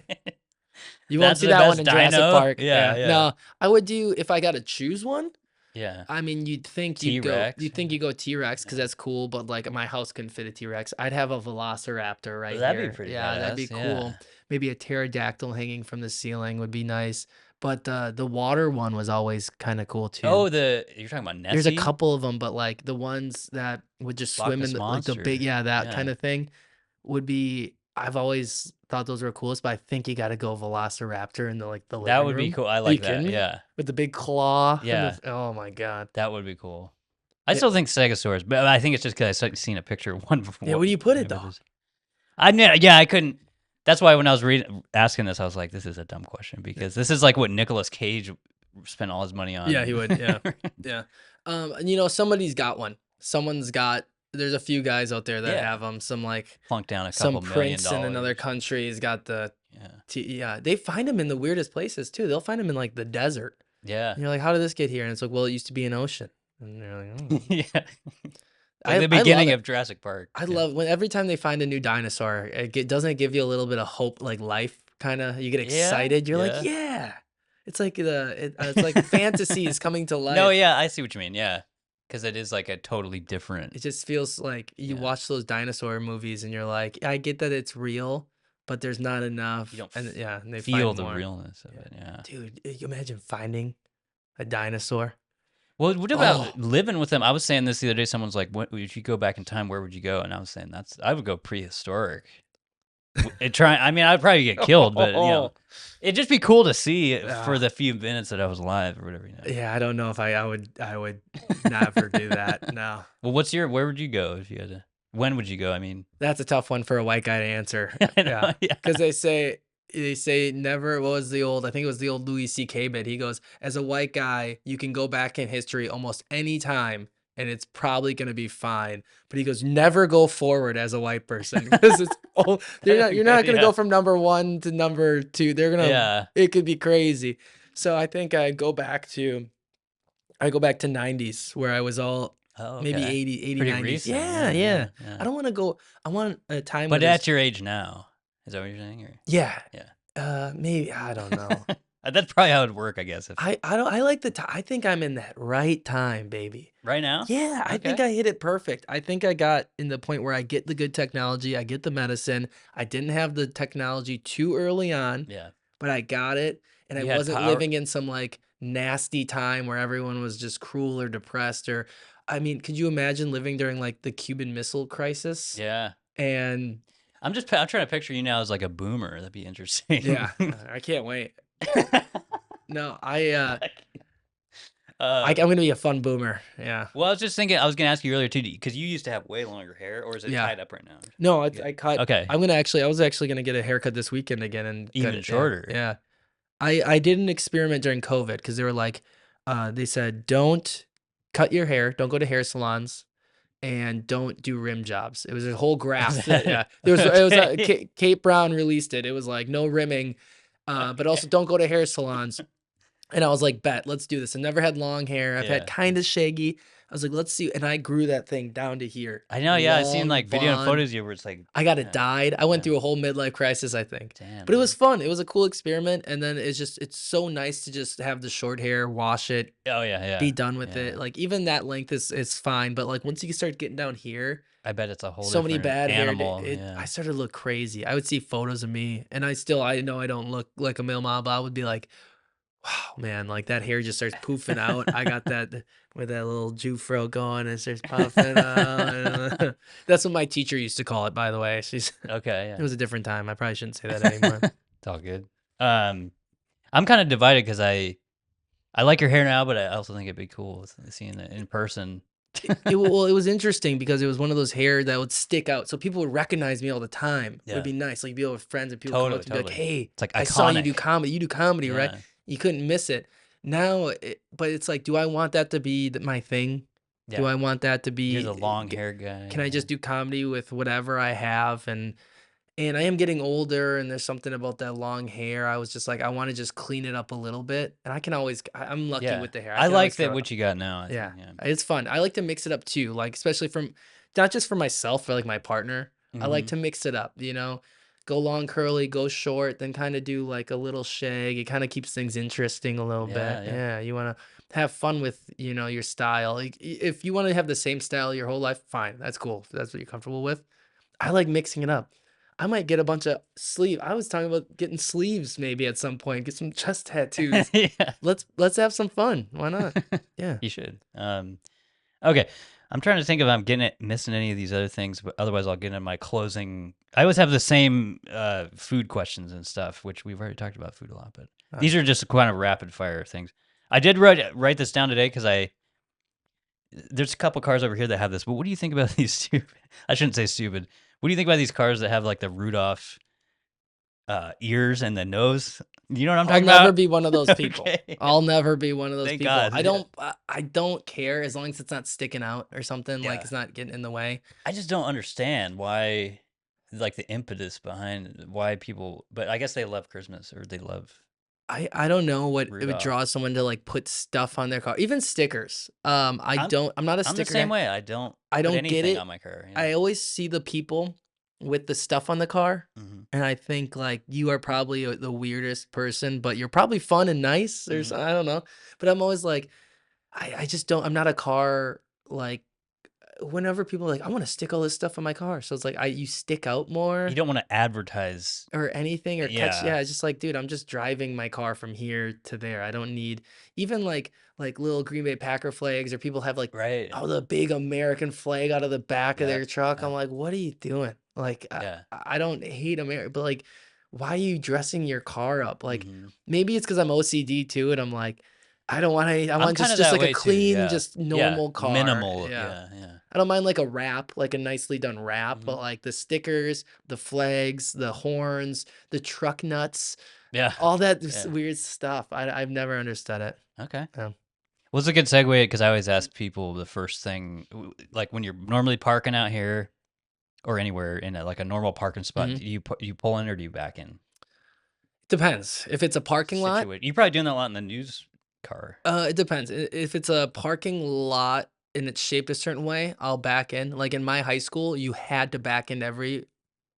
You won't That's see the that one best in Jurassic dino? Park. Yeah, yeah. No, I would do if I got to choose one. Yeah. I mean, T-Rex. you'd think you go T-Rex because Yeah. that's cool, but like my house couldn't fit a T-Rex. I'd have a Velociraptor right That'd be here. pretty Yeah, that'd be badass. cool. Yeah. Maybe a pterodactyl hanging from the ceiling would be nice. But the water one was always kind of cool too. Oh, you're talking about There's a Nessie? couple of them, but like the ones that would just Loch swim in Ness the big, Monster. yeah, that kind Yeah. of thing would be. I've always thought those were coolest, but I think you got to go Velociraptor in the That living would be room. cool. I Are you like kidding that. me? Yeah. With the big claw and Yeah. oh my god. That would be cool. I Yeah, still think Stegosaurus, but I think it's just because I've seen a picture of one yeah. before. Where do you put it Maybe though? yeah, I couldn't. That's why when I was asking this, I was like, this is a dumb question because this is like what Nicolas Cage spent all his money on. Yeah, he would. Yeah, yeah. And somebody's got one. Someone's got. There's a few guys out there that Yeah. have them. Some like Plunk down a some couple million prince in another dollars. country has got the. Yeah. Yeah, they find them in the weirdest places too. They'll find them in like the desert. Yeah. And you're like, how did this get here? And it's like, well, it used to be an ocean. And you're like, oh. Yeah. I The love beginning it. of Jurassic Park. I Yeah. love when every time they find a new dinosaur, doesn't it give you a little bit of hope, like life kind of? You get Yeah, excited. You're like, yeah. yeah. It's like it's like fantasy is coming to life. No, yeah, I see what you mean. Yeah. Because it is like a totally different. It just feels like you Yeah. watch those dinosaur movies and you're like, I get that it's real, but there's not enough. You don't and yeah, and they feel find the more. realness of Yeah. it. Yeah. Dude, you imagine finding a dinosaur? Well, what about Oh. living with them? I was saying this the other day. Someone's like, "What if you go back in time? Where would you go?" And I was saying I would go prehistoric. I mean, I'd probably get killed, but it'd just be cool to see for the few minutes that I was alive or whatever. Yeah, I don't know if I would never do that. No. Well, where would you go if you had to? When would you go? I mean, That's a tough one for a white guy to answer. I know, yeah. Because they say never. What was the old? I think it was the old Louis C.K. bit. He goes, as a white guy, you can go back in history almost any time, and it's probably gonna be fine. But he goes, never go forward as a white person because it's you're not gonna go from number 1 to number 2. They're gonna Yeah. It could be crazy. So I think I go back to 90s where I was all. Oh, Maybe okay. 80, Pretty 90s. recent. Yeah. I don't want to go. I want a time. But where there's- at your age now, is that what you're saying? Or? yeah. Yeah. Maybe I don't know. That's probably how it'd work, I guess. I don't. I like the. I think I'm in that right time, baby. Right now? Yeah, I think I hit it perfect. I think I got in the point where I get the good technology, I get the medicine. I didn't have the technology too early on, Yeah. but I got it, and You I had wasn't power. living in some like nasty time where everyone was just cruel or depressed or. I mean, could you imagine living during like the Cuban Missile Crisis? Yeah. And I'm trying to picture you now as like a boomer. That'd be interesting. yeah, I can't wait. No, I'm gonna be a fun boomer. Yeah. Well, I was just thinking, I was gonna ask you earlier too, because you used to have way longer hair, or is it Yeah. tied up right now? No, Yeah. I cut. Okay. I was actually gonna get a haircut this weekend again and cut Even it, shorter. Yeah. I did an experiment during COVID because they were like, they said don't cut your hair, don't go to hair salons, and don't do rim jobs. It was a whole graph. Yeah. Kate Brown released it. It was like no rimming, but also don't go to hair salons. And I was like, bet, let's do this. I never had long hair. I've had Yeah. kind of shaggy. I was like, let's see. And I grew that thing down to here. I know, yeah. I've seen Long like video and blonde. photos of you where it's like, I got yeah. it dyed. I went Yeah. through a whole midlife crisis, I think. Damn. But it was fun. It was a cool experiment. And then it's so nice to just have the short hair, wash it, Oh yeah, yeah. be done with Yeah. it. Like even that length is fine. But like once you start getting down here, I bet it's a whole so many different bad animal. hair. Yeah. I started to look crazy. I would see photos of me, and I know I don't look like a male model, but I would be like, wow, man, like that hair just starts poofing out. I got that with that little Jufro going and it starts puffing out. That's what my teacher used to call it, by the way. Okay, It yeah. was a different time. I probably shouldn't say that anymore. It's all good. I'm kind of divided because I like your hair now, but I also think it'd be cool seeing it in person. it was interesting because it was one of those hair that would stick out, so people would recognize me all the time. It Yeah. would be nice, like be with friends and people come up to me like, Totally. "Hey, It's like I saw you do iconic. comedy. You do comedy, right?" Yeah. You couldn't miss it. Now, but it's like, do I want that to be my thing? Do Yeah. I want that to be? You're the long hair guy. Can I just do comedy with whatever I have? And I am getting older, and there's something about that long hair. I was just like, I want to just clean it up a little bit, and I can always. I'm lucky Yeah. with the hair. I can like always that grow- what you got now. I Yeah, think, yeah. it's fun. I like to mix it up too, like especially from not just for myself, but like my partner. I like Mhm. to mix it up, you know. go long curly, go short, then kind of do like a little shag. It kind of keeps things interesting a little bit. Yeah, yeah. Yeah, you want to have fun with, your style. Like, if you want to have the same style your whole life, fine. That's cool. If that's what you're comfortable with. I like mixing it up. I might get a bunch of sleeve. I was talking about getting sleeves maybe at some point, get some chest tattoos. Yeah. Let's have some fun. Why not? Yeah. You should. Okay. I'm trying to think if I'm missing any of these other things, but otherwise I'll get into my closing. I always have the same food questions and stuff, which we've already talked about food a lot, but these are just kind of rapid fire things. I did write this down today because there's a couple cars over here that have this, but what do you think about these stupid? I shouldn't say stupid. What do you think about these cars that have like the Rudolph ears and the nose? You know what I'm I'll talking never about? be one of those people. Okay. I'll never be one of those Thank people. God. I don't care as long as it's not sticking out or something, like Yeah. it's not getting in the way. I just don't understand why, like the impetus behind why people. But I guess they love Christmas or they love I don't know what it would Rudolph. draw someone to like put stuff on their car, even stickers. I'm I'm not a I'm the sticker same guy. way. I don't I put don't get anything it. on my car. Yeah. I always see the people with the stuff on the car, Hmm. and I think like you are probably the weirdest person, but you're probably fun and nice or Hmm. I don't know. But I'm always like, I just don't. I'm not a car like. Whenever people are like, I want to stick all this stuff on my car, so it's like you stick out You more don't want to advertise. or anything or catch. Yeah. Yeah, it's just like, dude, I'm just driving my car from here to there. I don't need even like little Green Bay Packer flags or people have like, Right. oh, the big American flag out of the back of Yeah. their truck. I'm Yeah. like, what are you doing? Like, Yeah. I don't hate America, but like, why are you dressing your car up? Like, Hmm. maybe it's because I'm OCD too, and I'm like, I don't want to. I I'm want kind of just that like a way too. clean, Yeah. just Yeah. normal car. Minimal. Yeah. Yeah. Yeah. I don't mind like a wrap, like a nicely done wrap, Hmm. but like the stickers, the flags, the horns, the truck nuts, Yeah. all that Yeah. weird stuff. I've never understood it. Okay. Yeah. Well, it's a good segue because I always ask people the first thing, like when you're normally parking out here or anywhere in like a normal parking spot, Mhm. do you pull in or do you back in? Depends. If it's a parking lot, Situate. You're probably doing that a lot in the news car. it depends. If it's a parking lot and it's shaped a certain way, I'll back in. Like in my high school, you had to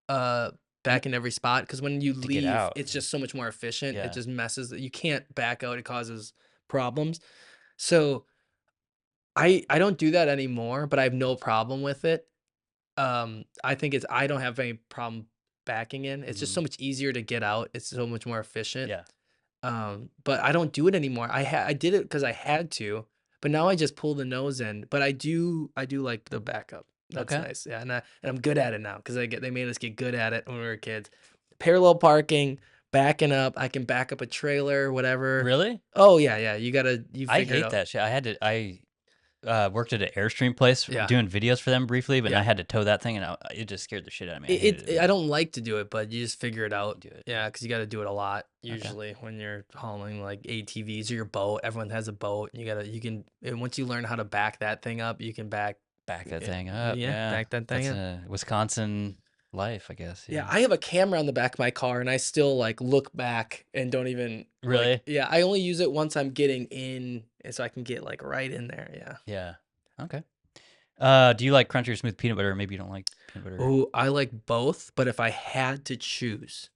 uh You back in every spot because when you to get leave, out. it's just so much more efficient. It Yeah. just messes. You can't back out. It causes problems. So I don't do that anymore, but I have no problem with it. I think I don't have any problem backing in. It's just Hmm. so much easier to get out. It's so much more efficient. Yeah. But I don't do it anymore. I did it because I had to, but now I just pull the nose in. But I do like the backup. That's Okay. nice. Yeah, and I'm good at it now because they made us get good at it when we were kids. Parallel parking, backing up. I can back up a trailer, whatever. Really? Oh yeah, yeah. You I figure it hate out. that shit. I worked at an Airstream place Yeah, doing videos for them briefly, but I yeah. had to tow that thing, and it just scared the shit out of me. I hated it. I don't like to do it, but you just figure it out. Do it. Yeah, because you got to do it a lot Okay. usually when you're hauling like ATVs or your boat. Everyone has a boat. You can, and once you learn how to back that thing up, you can Back that eh, thing up. yeah, Yeah. back that thing That's up. a Wisconsin life, I guess. Yeah, Yeah. I have a camera on the back of my car and I still like look back and don't even like, Really? yeah, I only use it once I'm getting in and so I can get like right in there. Yeah. Yeah. Okay. Do you like crunchy or smooth peanut butter? Maybe you don't like peanut butter. Oh, I like both, but if I had to choose,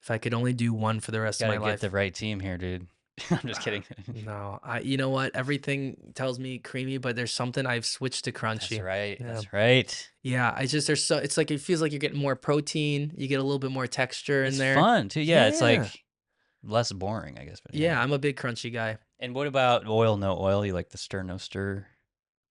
if I could only do one for the rest of my Gotta get life, the right team here, dude. I'm just kidding. no, you know what? Everything tells me creamy, but there's something I've switched to That's crunchy. right. Yeah. That's right. Yeah. It's like, it feels like you're getting more protein. You get a little bit more texture in It's there. fun too. Yeah, it's Yeah. like less boring, I guess. But yeah. Yeah. I'm a big crunchy guy. And what about oil? No oil? You like the stir, no stir?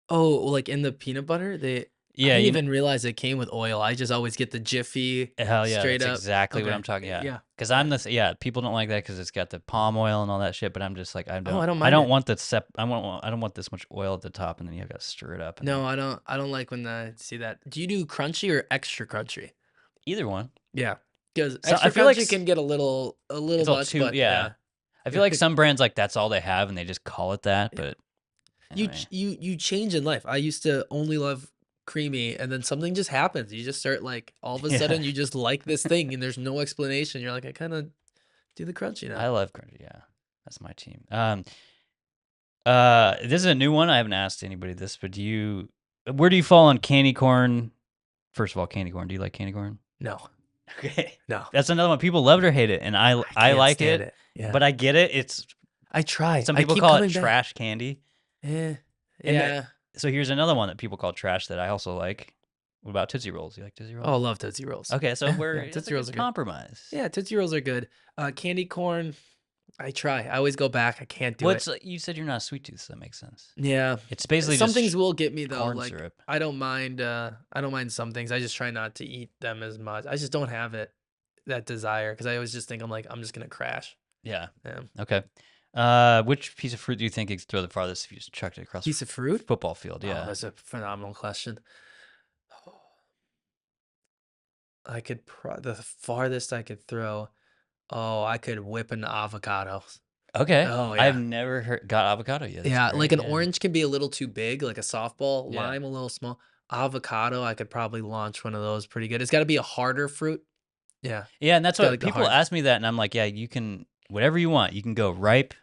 Oh, like in the peanut butter, I Yeah, didn't even realize it came with oil. I just always get the Jiffy hell yeah, straight that's up. exactly what Okay. I'm talking. Yeah, Yeah. because Yeah. yeah. People don't like that because it's got the palm oil and all that shit. But I'm just like Oh, I don't I mind don't it. want the I don't want this much oil at the top, and then you got to stir it up. And No, I don't like when I see that. Do you do crunchy or extra crunchy? either one. Yeah. Because So I extra feel like crunchy can get a little it's all much, too. but Yeah, yeah. I feel like some brands like that's all they have, and they just call it that. But anyway, You change in life. I used to only love creamy, and then something just happens. You just start like all of a yeah, sudden you just like this thing, and there's no explanation. You're like, I kind of do the crunchy now. I love crunchy. Yeah, that's my team. This is a new one. I haven't asked anybody this, but where do you fall on candy corn? First of all, candy corn. Do you like candy corn? No. Okay. No, That's another one. People love it or hate it, and I I can't like stand it, it. Yeah. but I get it. It's I try. some I people keep call it coming back. trash candy, Eh, and that yeah. so here's another one that people call trash that I also like. What about Tootsie Rolls? You like Tootsie Oh, I Rolls? love Tootsie Rolls. Okay, so Yeah, that's a Tootsie Rolls good are good. compromise. Yeah, Tootsie Rolls are good. Candy corn, I try. I always go back. I can't do it. What's you said you're not a sweet tooth, so that makes sense. Yeah. It's basically Some just things will get me though. corn Like syrup. I don't mind some things. I just try not to eat them as much. I just don't have that desire because I always just think I'm just gonna crash. Yeah. Yeah. Okay. Which piece of fruit do you think you could throw the farthest if you just chucked it across Piece of fruit? football field? Oh, Yeah. that's a phenomenal question. The farthest I could throw. Oh, I could whip an avocado. Okay. Oh I've yeah. never got avocado yet. That's Yeah, like great. an Yeah. orange can be a little too big, like a softball, Yeah. lime a little small. Avocado, I could probably launch one of those pretty good. It's got to be a harder fruit. Yeah, Yeah, and that's it's got what like the people hard. ask me that, and I'm like, yeah, you can whatever you want. You can go ripe.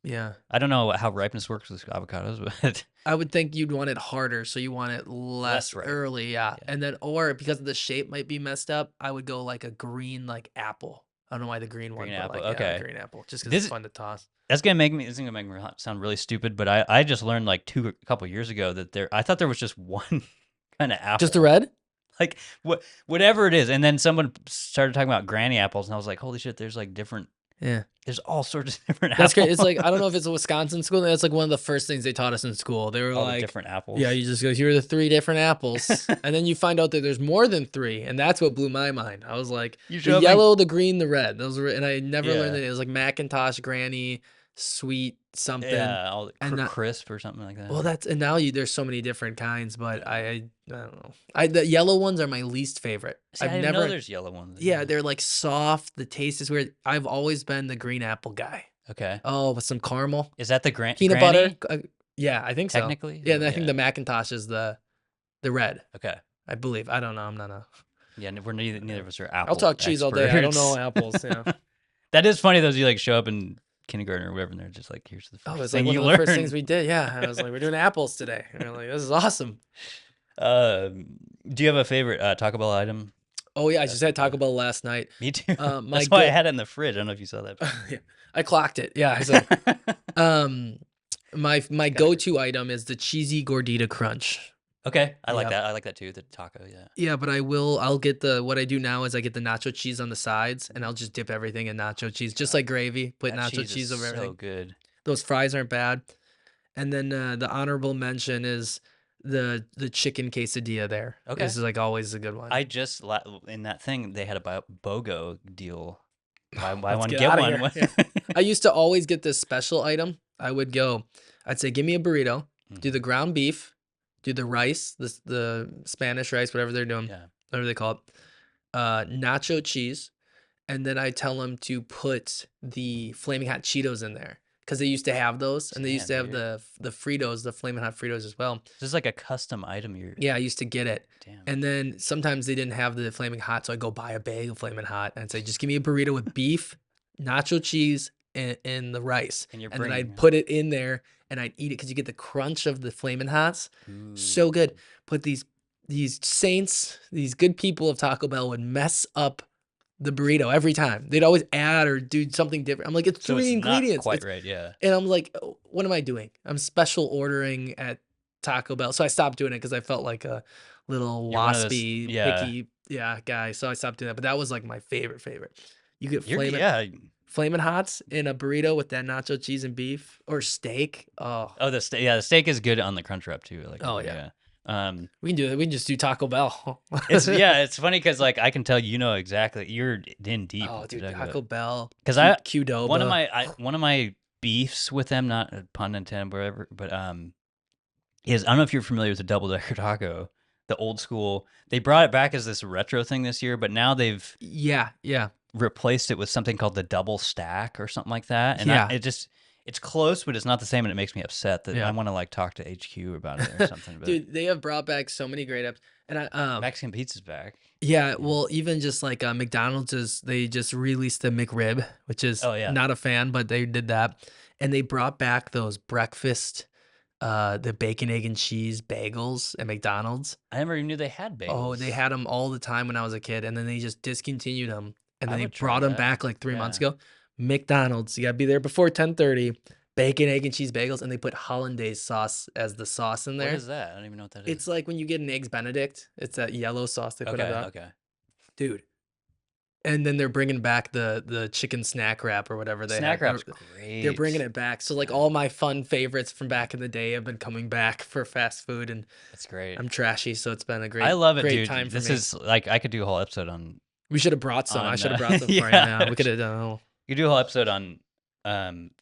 Yeah, I don't know how ripeness works with avocados, but I would think you'd want it harder, so you want it less less ripe. early. Yeah, Yeah. and then or because the shape might be messed up, I would go like a green like apple. I don't know why the green Green one, but apple. like yeah, a Okay. green apple, just because it's This fun to toss. That's gonna make me. This is gonna make me sound really stupid, but I just learned like a couple years ago that I thought there was just one kind of Just the apple, red? like whatever it is. And then someone started talking about granny apples, and I was like, holy shit, there's like different. Yeah. There's all sorts of different That's great. apples. It's like I don't know if it's a Wisconsin school. That's like one of the first things they taught us in school. They were All the like, different "Yeah, apples. you just go here are the three different apples," and then you find out that there's more than three, and that's what blew my mind. I was like, You the show up and yellow, the green, the red. Those were, and I never learned yeah, that it was like Macintosh, Granny, Sweet something, yeah, all and that. crisp or something like that. Well, that's and now there's so many different kinds, but I don't know. The yellow ones are my least favorite. See, I I've didn't know never. there's yellow ones. Yeah, Yeah. they're like soft. The taste is weird. I've always been the green apple guy. Okay. Oh, with some caramel. Is that the Peanut butter? granny Yeah, I think so. technically? Yeah, and I think Yeah. the Macintosh is the red, Okay. I believe. I don't know, I'm not a Yeah, we're neither of us are I'll apple talk cheese all day, I don't know experts. apples, yeah. That is funny though. You like show up in kindergarten or whatever, and they're just like, "Here's the Oh, first it's like thing one you of the first learn." things we did, yeah. I was like, "We're doing apples today." And we're like, "This is awesome." Um, do you have a favorite Taco Bell item? Oh, yeah, I just had Yeah. Taco Bell last night. Me too. My That's why I go had it in the fridge. I don't know if you saw that. yeah, I clocked it, yeah, so, um, my Gotta agree. go-to item is the cheesy gordita crunch. Okay, I like Yep. that. I like that too. The taco, yeah. Yeah, but I'll get what I do now is I get the nacho cheese on the sides, and I'll just dip everything in nacho cheese, just like gravy, put That nacho cheese is cheese over so everything. good. Those fries aren't bad. And then the honorable mention is the chicken quesadilla there. Okay. This is like always a good one. I just in that thing they had a BOGO deal. Buy Let's one get get out of one. here. Yeah. I used to always get this special item. I'd say, give me a burrito, do Mhm. the ground beef, do the rice, the Spanish rice, whatever they're doing, Yeah. whatever they call it, nacho cheese, and then I tell them to put the flaming hot Cheetos in there because they used to have those, and they used Damn, to have dude. the Fritos, the flaming hot Fritos as well. This is like a custom item. You're Yeah, I used to get it. damn. And then sometimes they didn't have the flaming hot, so I go buy a bag of flaming hot and I'd say, just give me a burrito with beef, nacho cheese, and the rice. And you're And then I'd bringing. put it in there and I'd eat it because you get the crunch of the flaming hots. So good. Ooh. But these saints, these good people of Taco Bell would mess up the burrito every time. They'd always add or do something different. I'm like, it's So it's three not ingredients. quite right. Yeah. And I'm like, "Oh, what am I doing? I'm special ordering at Taco Bell." So I stopped doing it because I felt like a little You're one of those. waspy, Yeah. picky, yeah, guy. So I stopped doing that. But that was like my favorite. You get You're yeah. flaming hots in a burrito with that nacho cheese and beef or steak. Oh, Oh, the steak. Yeah, the steak is good on the crunch wrap too. I like oh it. yeah. Yeah. We can do it. We can just do Taco Bell. It's yeah. It's funny because like I can tell you know exactly you're in deep. Oh, with dude, Taco Bell. Taco Bell. Because I Qdoba. one of my beefs with them, not a pun intended, whatever, but is I don't know if you're familiar with the double decker taco, the old school. They brought it back as this retro thing this year, but now they've Yeah, yeah, replaced it with something called the double stack or something like that, and yeah, it's close, but it's not the same, and it makes me upset that I yeah. want to like talk to HQ about it or something. But Dude, they have brought back so many great apps. And Mexican pizza's back. yeah, Yeah. well, even just like McDonald's they just released the McRib, which is Oh yeah. not a fan, but they did that. And they brought back those breakfast the bacon, egg, and cheese bagels at McDonald's. I never even knew they had Oh, they bagels. had them all the time when I was a kid, and then they just discontinued them, and I then they would try brought them that. back like 3 months Yeah. ago. McDonald's, you gotta be there before 10:30. Bacon, egg, and cheese bagels, and they put hollandaise sauce as the sauce in What there. is that? I don't even know what that It's is. like when you get an eggs Benedict, it's that yellow sauce they put on Okay, top. okay. Dude, and then they're bringing back the chicken snack wrap or whatever they Snack had, wrap's they're bringing great. it back. So, like, Yeah, all my fun favorites from back in the day have been coming back for fast food, and that's great. I'm trashy, so it's been a I great love it, great time dude. for This me. is like I could do a whole episode We should have brought some. I on should have brought some for you. yeah. Yeah, we could have done a whole. You do a whole episode on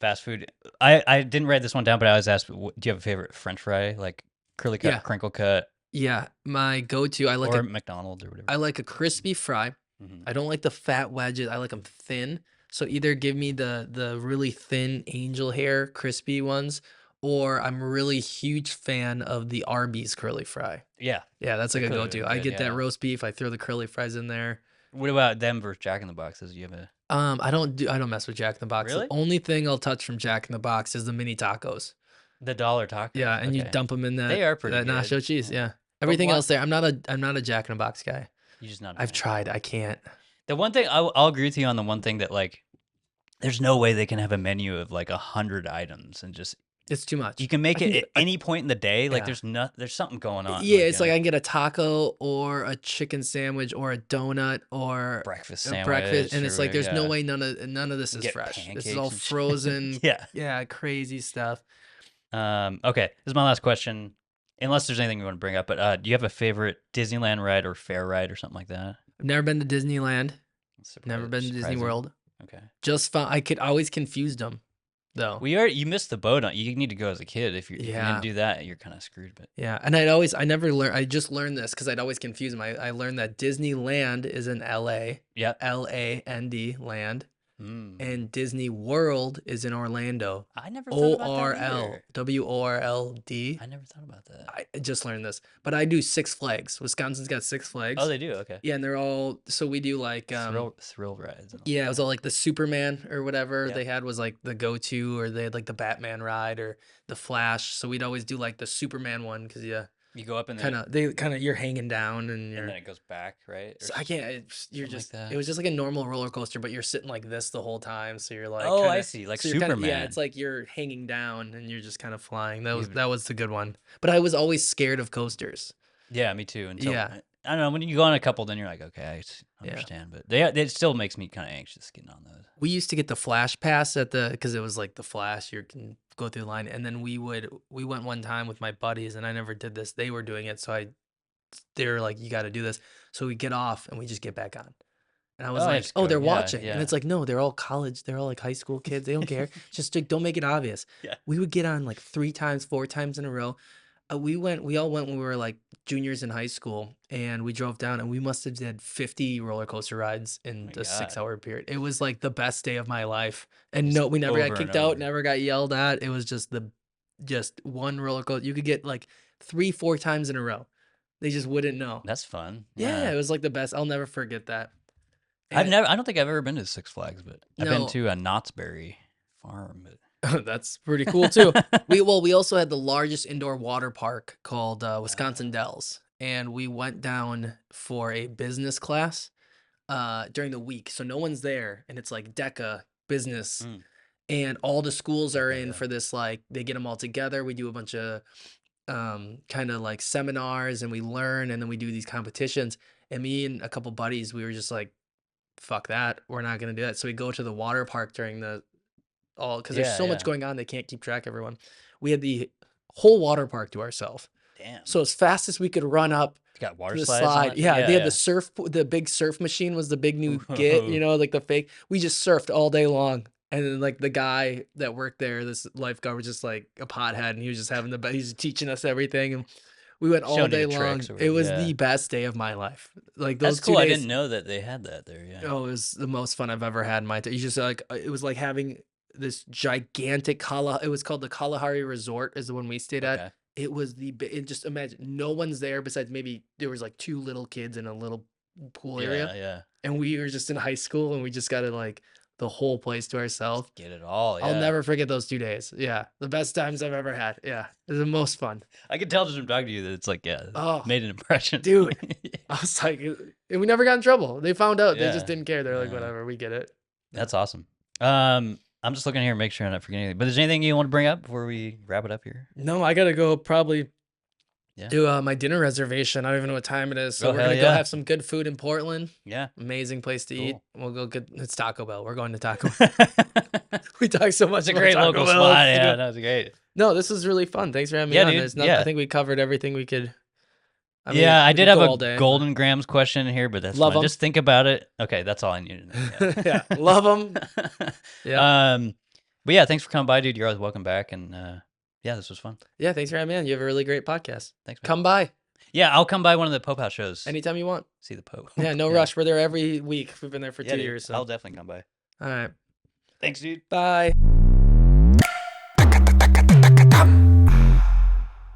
fast food. I didn't write this one down, but I was asked, do you have a favorite French fry, like curly cut, Yeah, crinkle cut, yeah. My go-to, or McDonald's or whatever? I like a crispy fry. Hmm. I don't like the fat wedges. I like them thin. So either give me the really thin angel hair crispy ones, or I'm a really huge fan of the Arby's curly fry. Yeah, Yeah, that's they're like a clearly go-to. I good. get that Yeah. roast beef. I throw the curly fries in there. What about them versus Jack in the Boxes? You have a I don't mess with Jack in the Box. The really only thing I'll touch from Jack in the Box is the mini tacos. the dollar tacos? Yeah, and you Okay, dump them in they are pretty that good. nacho cheese. Yeah. Yeah. But Everything what? else there, I'm not a Jack in the Box guy. You're just not a I've fan. tried. I can't. The one thing I'll agree with you on the one thing that like, there's no way they can have a menu of like 100 items and just It's too much. you can I make can it at get any point in the day. Like yeah. there's something going on. Yeah, Like it's like I can get a taco or a chicken sandwich or a donut or breakfast a breakfast, sandwich and it's like or there's no yeah, way none of this you is get fresh. This is pancakes all and shit. frozen. Yeah. Yeah, crazy stuff. Okay, this is my last question. Unless there's anything you want to bring up, but do you have a favorite Disneyland ride or fair ride or something like that? I've never been to Disneyland. Never been to Disney Surprising. World. Okay. Just found I could always confused them though. We are you missed the boat on you need to go as a kid. If you didn't Yeah. do that, you're kind of screwed. But Yeah, and I never learned. I just learned this because I'd always confuse them. I learned that Disneyland is in LA, yep. LAND land, Mm. and Disney World is in Orlando, I never thought about that ORL, either. WORLD. I never thought about that. I just learned this, but I do Six Flags. Wisconsin's got Six Flags. Oh, they do. Okay. Yeah, and they're all so we do like Thrill rides. And all yeah, it that. was all like the Superman or whatever Yeah. they had was like the go-to, or they had like the Batman ride or the Flash. So we'd always do like the Superman one because yeah, You go up and kind of you're hanging down and you're then it goes back, right? Or so I can't. You're something like just. that. It was just like a normal roller coaster, but you're sitting like this the whole time. So you're like, Oh, kind I of. see. Like So you're kind of. Yeah, Superman. it's like you're hanging down and you're just kind of flying. You've- That was the good one. But I was always scared of coasters. Yeah, me too. Until Yeah. I don't know when you go on a couple, then you're like, okay, I Yeah. understand. But it still makes me kind of anxious getting on those. We used to get the Flash pass at the because it was like the Flash. You can go through the line, and then we went one time with my buddies, and I never did this. They were doing it, so they were like, you got to do this. So we get off and we just get back on. And I was Oh, like, it's oh, good. they're Yeah, watching. yeah. And it's like, no, they're all college. They're all like high school kids. They don't care. Just like, don't make it obvious. Yeah. We would get on like 3 times, 4 times in a row. We all went when we were like juniors in high school, and we drove down, and we must have did 50 roller coaster rides in My a God. 6-hour period. It was like the best day of my life. And Just no, we never over got and kicked out, over. never got yelled at. It was just one roller coaster. You could get like 3, 4 times in a row. They just wouldn't know. That's fun. Yeah, it was like the best. I'll never forget that. I And- don't think I've ever been to Six Flags, but I've been No. to a Knott's Berry Farm. But That's pretty cool too. We also had the largest indoor water park called Wisconsin Dells, and we went down for a business class during the week, so no one's there, and it's like DECA business, Mm. and all the schools are Okay, in yeah. for this. Like they get them all together. We do a bunch of kind of like seminars, and we learn, and then we do these competitions. And me and a couple buddies, we were just like, "Fuck that, we're not gonna do that." So we go to the water park during because there's Yeah, so much yeah. going on, they can't keep track of everyone. We had the whole water park to ourselves. Damn. So as fast as we could run up you got water to the slides. on slide, it? yeah, they had the big surf machine was the big new get, like the fake. We just surfed all day long. And then like the guy that worked there, this lifeguard was just like a pothead, and he was just he's teaching us everything, and we went all Showing you day the long. tricks or It was whatever, yeah. the best day of my life. Like That's those cool. 2 I days. didn't know that they had that there. Yeah. Oh, it was the most fun I've ever had in my time. You just like it was like having this gigantic it was called the Kalahari Resort is the one we stayed at. Okay. It was just imagine no one's there besides maybe there was like 2 little kids in a little pool area. Yeah, yeah. And we were just in high school, and we just got to like the whole place to ourselves. Get it all. I'll Yeah. never forget those 2 days. Yeah, the best times I've ever had. Yeah, it was the most fun. I can tell just from talking to you that it's like, yeah, Oh, made an impression. dude. I was like, and we never got in trouble. They found out. They Yeah. just didn't care. They're like, Yeah. whatever, we get it. That's awesome. I'm just looking here, make sure I'm not forgetting anything. But is there anything you want to bring up before we wrap it up here? No, I gotta go probably Yeah. do my dinner reservation. I don't even know what time it is. So Oh, we're hell gonna go yeah. have some good food in Portland. Yeah. Amazing place to eat. Cool. We'll go get it's Taco Bell. We're going to Taco Bell. We talk so much It's a about great Taco local Bell. spot. Yeah, that was great. No, this was really fun. Thanks for having me Yeah, on. dude. There's not, Yeah. I think we covered everything we could. I mean, Yeah, I we did could have go a all day, but- Golden Grams question in here, but that's Love fine. 'em. Just think about it. Okay, that's all I needed to know. Yeah, love them. Yeah. But yeah, thanks for coming by, dude. You're always welcome back, and yeah, this was fun. Yeah, thanks for having me on. You have a really great podcast. Thanks, man. Come by Yeah, I'll come by one of the Pope House shows. anytime you want. See the Pope. Yeah, no rush. We're there every week. We've been there for 2 dude, years. So. I'll definitely come by. All right. Thanks, dude. Bye.